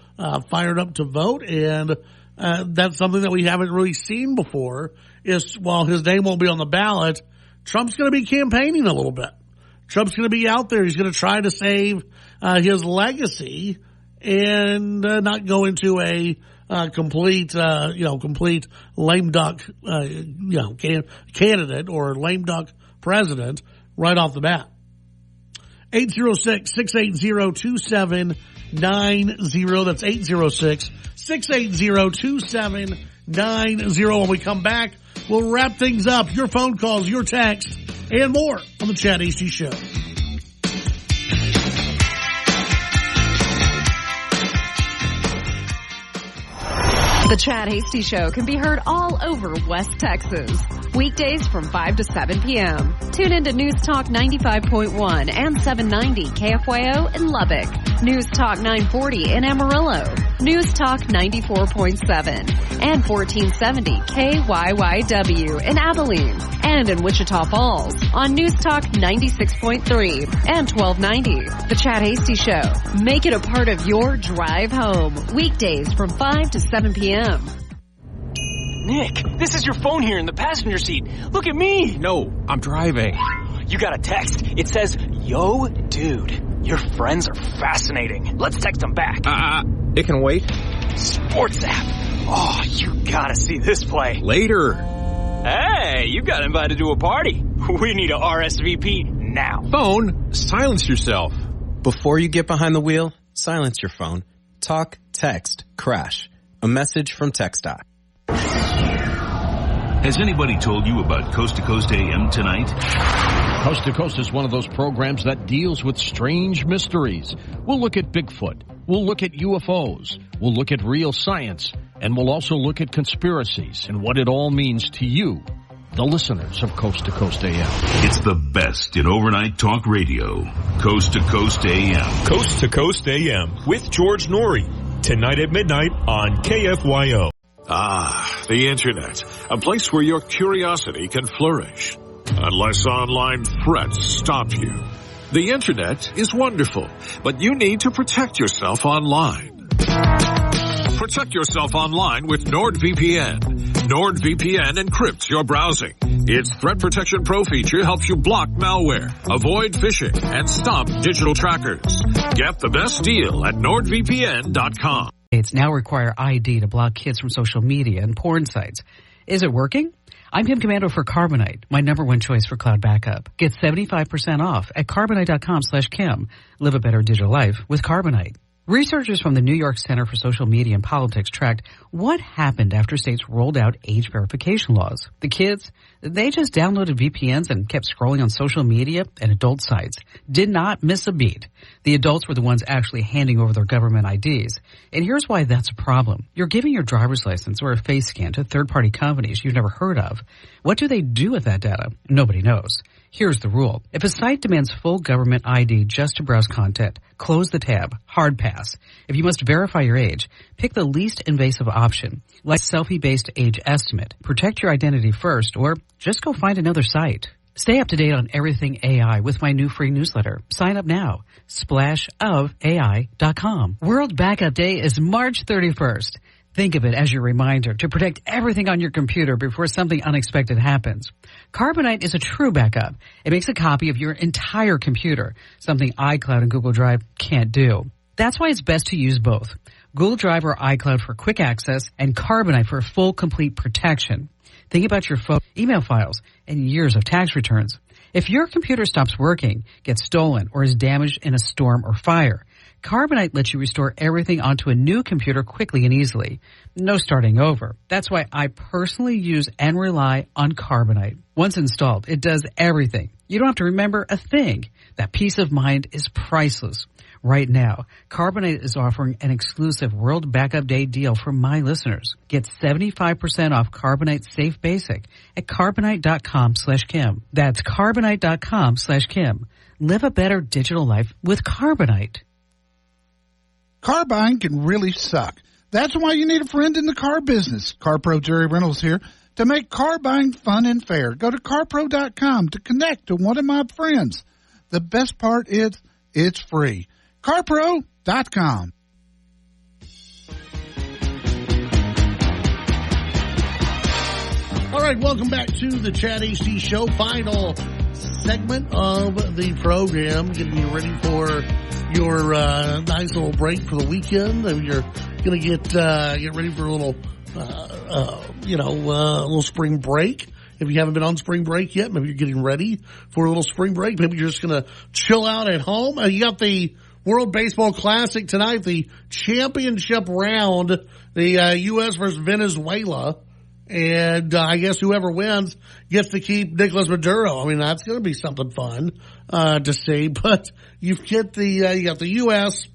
fired up to vote. And that's something that we haven't really seen before, is while his name won't be on the ballot, Trump's going to be campaigning a little bit. Trump's going to be out there. He's going to try to save his legacy and not go into a complete lame duck, candidate or lame duck president right off the bat. 806-680-2790. That's 806-680-2790. When we come back, we'll wrap things up. Your phone calls, your texts, and more on the Chad Hasty Show. The Chad Hasty Show can be heard all over West Texas. Weekdays from 5 to 7 p.m. Tune into News Talk 95.1 and 790 KFYO in Lubbock. News Talk 940 in Amarillo. News Talk 94.7 and 1470 KYYW in Abilene. And in Wichita Falls on News Talk 96.3 and 1290. The Chad Hasty Show. Make it a part of your drive home. Weekdays from 5 to 7 p.m. Nick, this is your phone here in the passenger seat. Look at me. No, I'm driving. You got a text. It says, "Yo, dude, your friends are fascinating. Let's text them back." It can wait. Sports app. Oh, you gotta see this play. Later. Hey, you got invited to a party. We need a RSVP now. Phone, silence yourself. Before you get behind the wheel, silence your phone. Talk, text, crash. A message from TxDOT. Has anybody told you about Coast to Coast AM tonight? Coast to Coast is one of those programs that deals with strange mysteries. We'll look at Bigfoot. We'll look at UFOs. We'll look at real science. And we'll also look at conspiracies and what it all means to you, the listeners of Coast to Coast AM. It's the best in overnight talk radio. Coast to Coast AM. Coast to Coast AM with George Norrie. Tonight at midnight on KFYO. The Internet. A place where your curiosity can flourish. Unless online threats stop you. The Internet is wonderful, but you need to protect yourself online. Protect yourself online with NordVPN. NordVPN encrypts your browsing. Its Threat Protection Pro feature helps you block malware, avoid phishing, and stop digital trackers. Get the best deal at NordVPN.com. States now require ID to block kids from social media and porn sites. Is it working? I'm Kim Commando for Carbonite, my number one choice for cloud backup. Get 75% off at Carbonite.com/Kim. Live a better digital life with Carbonite. Researchers from the New York Center for Social Media and Politics tracked what happened after states rolled out age verification laws. The kids, they just downloaded VPNs and kept scrolling on social media and adult sites. Did not miss a beat. The adults were the ones actually handing over their government IDs. And here's why that's a problem. You're giving your driver's license or a face scan to third-party companies you've never heard of. What do they do with that data? Nobody knows. Here's the rule. If a site demands full government ID just to browse content, close the tab. Hard pass. If you must verify your age, pick the least invasive option, like selfie-based age estimate. Protect your identity first, or just go find another site. Stay up to date on everything AI with my new free newsletter. Sign up now. SplashOfAI.com. World Backup Day is March 31st. Think of it as your reminder to protect everything on your computer before something unexpected happens. Carbonite is a true backup. It makes a copy of your entire computer, something iCloud and Google Drive can't do. That's why it's best to use both. Google Drive or iCloud for quick access and Carbonite for full, complete protection. Think about your phone, email files, and years of tax returns. If your computer stops working, gets stolen, or is damaged in a storm or fire, Carbonite lets you restore everything onto a new computer quickly and easily. No starting over. That's why I personally use and rely on Carbonite. Once installed, it does everything. You don't have to remember a thing. That peace of mind is priceless. Right now, Carbonite is offering an exclusive World Backup Day deal for my listeners. Get 75% off Carbonite Safe Basic at Carbonite.com/Kim. That's Carbonite.com/Kim. Live a better digital life with Carbonite. Car buying can really suck. That's why you need a friend in the car business. CarPro Jerry Reynolds here to make car buying fun and fair. Go to CarPro.com to connect to one of my friends. The best part is it's free. CarPro.com. All right, welcome back to the Chad AC Show, final segment of the program, getting you ready for your nice little break for the weekend. And you're going to get ready for a little, little spring break. If you haven't been on spring break yet, maybe you're getting ready for a little spring break. Maybe you're just going to chill out at home. You got the World Baseball Classic tonight, the championship round, the U.S. versus Venezuela. And I guess whoever wins gets to keep Nicolas Maduro. I mean, that's going to be something fun to see. But you got the U.S.,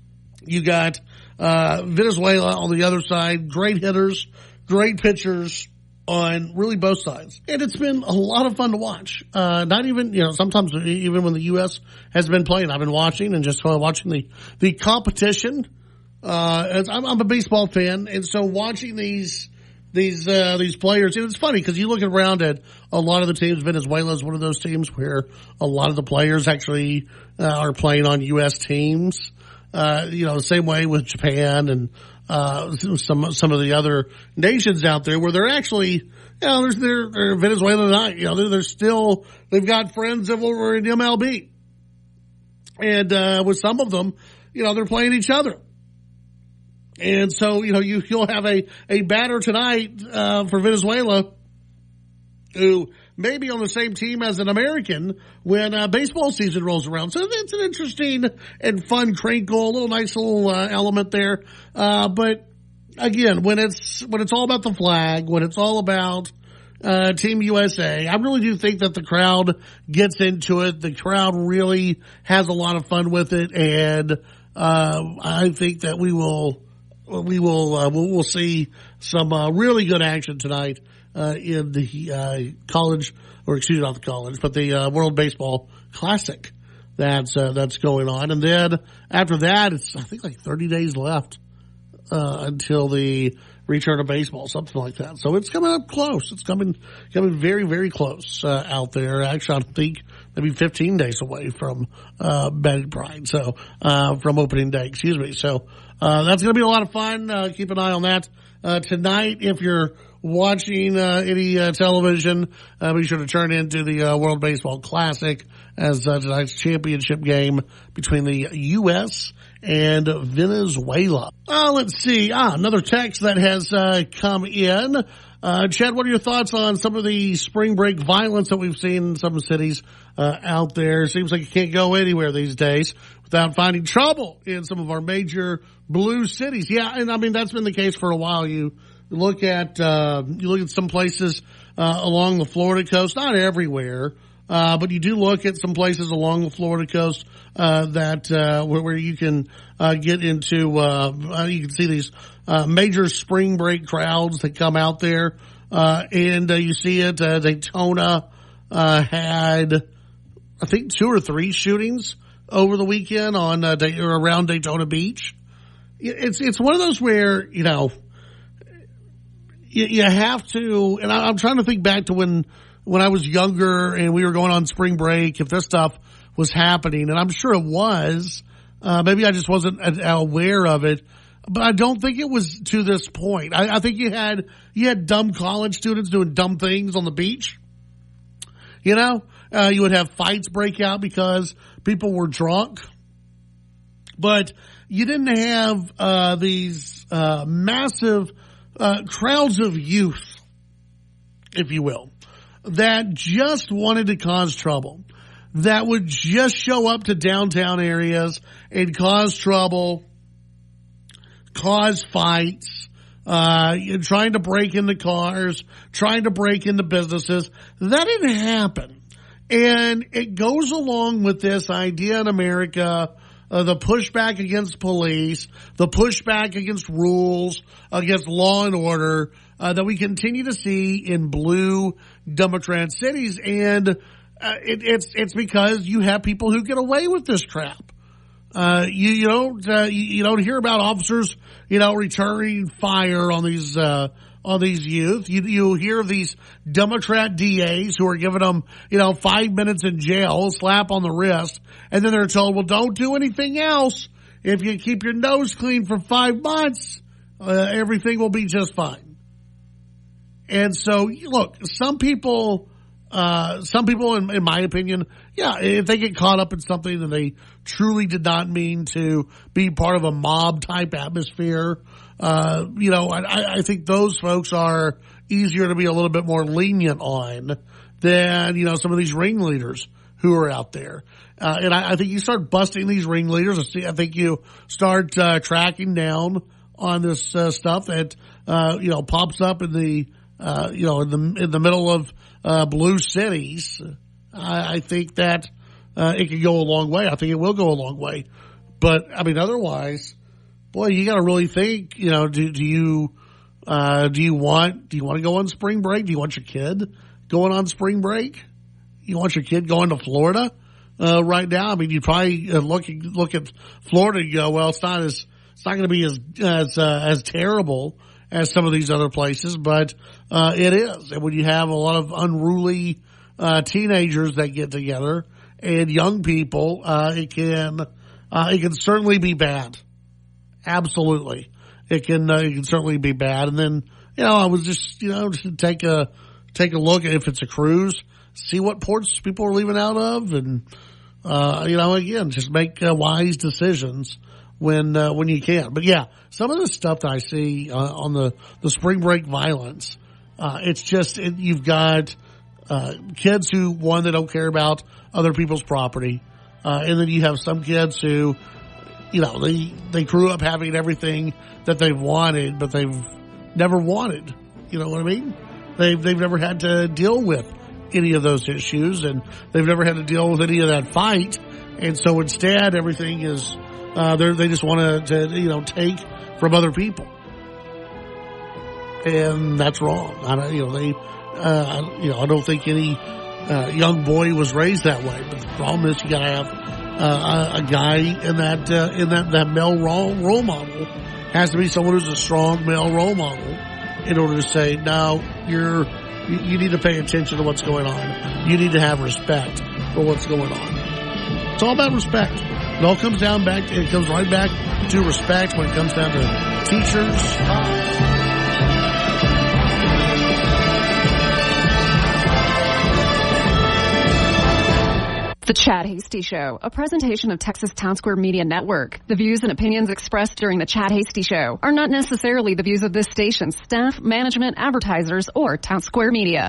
you got Venezuela on the other side. Great hitters, great pitchers on really both sides. And it's been a lot of fun to watch. Not even, sometimes even when the U.S. has been playing, I've been watching and just watching the competition. I'm a baseball fan, and so watching these players, it's funny because you look around at a lot of the teams. Venezuela is one of those teams where a lot of the players actually are playing on U.S. teams. The same way with Japan and some of the other nations out there where they're actually, they're Venezuela tonight. They've got friends over in MLB, and with some of them, they're playing each other. And so, you'll have a batter tonight, for Venezuela who may be on the same team as an American when, baseball season rolls around. So it's an interesting and fun crinkle, nice little element there. But again, when it's all about the flag, when it's all about, Team USA, I really do think that the crowd gets into it. The crowd really has a lot of fun with it. And, I think that we'll see some really good action tonight in the World Baseball Classic that's going on. And then after that, it's I think like 30 days left until the return of baseball, something like that. So it's coming up close. It's coming very, very close out there. Actually, I think maybe 15 days away from Betting Pride. So from opening day, excuse me. So that's going to be a lot of fun. Keep an eye on that tonight. If you're watching any television, be sure to turn into the World Baseball Classic as tonight's championship game between the U.S. and Venezuela. Let's see. Another text that has come in. Chad, what are your thoughts on some of the spring break violence that we've seen in some cities out there? Seems like you can't go anywhere these days without finding trouble in some of our major blue cities. Yeah, and I mean that's been the case for a while. You look at some places along the Florida coast, not everywhere, but you do look at some places along the Florida coast where you can get into. You can see these major spring break crowds that come out there, and you see it. Daytona had, I think, 2 or 3 shootings over the weekend on around Daytona Beach. It's one of those where you have to. And I'm trying to think back to when I was younger and we were going on spring break. If this stuff was happening, and I'm sure it was. Maybe I just wasn't aware of it, but I don't think it was to this point. I think you had dumb college students doing dumb things on the beach. You would have fights break out because people were drunk, but you didn't have these massive crowds of youth, if you will, that just wanted to cause trouble. that would just show up to downtown areas and cause trouble, cause fights, trying to break into cars, trying to break into businesses. That didn't happen. And it goes along with this idea in America, the pushback against police, the pushback against rules, against law and order, that we continue to see in blue Democrat cities. And it's because you have people who get away with this crap. You don't hear about officers, returning fire on these youth. You hear of these Democrat DAs who are giving them, 5 minutes in jail, slap on the wrist, and then they're told, well, don't do anything else. If you keep your nose clean for 5 months, everything will be just fine. And so, look, some people, in my opinion, if they get caught up in something that they truly did not mean to be part of a mob type atmosphere, I think those folks are easier to be a little bit more lenient on than, some of these ringleaders who are out there. And I think you start busting these ringleaders. I think you start tracking down on this stuff that, pops up in the, in the middle of blue cities. I think that it can go a long way. I think it will go a long way. But otherwise, boy, you got to really think. Do you want to go on spring break? Do you want your kid going on spring break? You want your kid going to Florida right now? You probably look at Florida and go, well, it's not going to be as terrible as some of these other places, but it is. And when you have a lot of unruly teenagers that get together and young people, it can certainly be bad. Absolutely, it can certainly be bad. And then I was just take a look at if it's a cruise, see what ports people are leaving out of, and again, just make wise decisions when you can. But yeah, some of the stuff that I see on the spring break violence, it's just you've got kids who they don't care about other people's property, and then you have some kids who they grew up having everything that they've wanted, but they've never wanted. You know what I mean? They've never had to deal with any of those issues, and they've never had to deal with any of that fight, and so instead everything is they just want to take from other people, and that's wrong. I don't think any young boy was raised that way. But the problem is you got to have a guy in that male role model has to be someone who's a strong male role model in order to say, no, you need to pay attention to what's going on. You need to have respect for what's going on. It's all about respect. It all comes right back to respect when it comes down to teachers. The Chad Hasty Show, a presentation of Texas Town Square Media Network. The views and opinions expressed during the Chad Hasty Show are not necessarily the views of this station, staff, management, advertisers, or Town Square Media.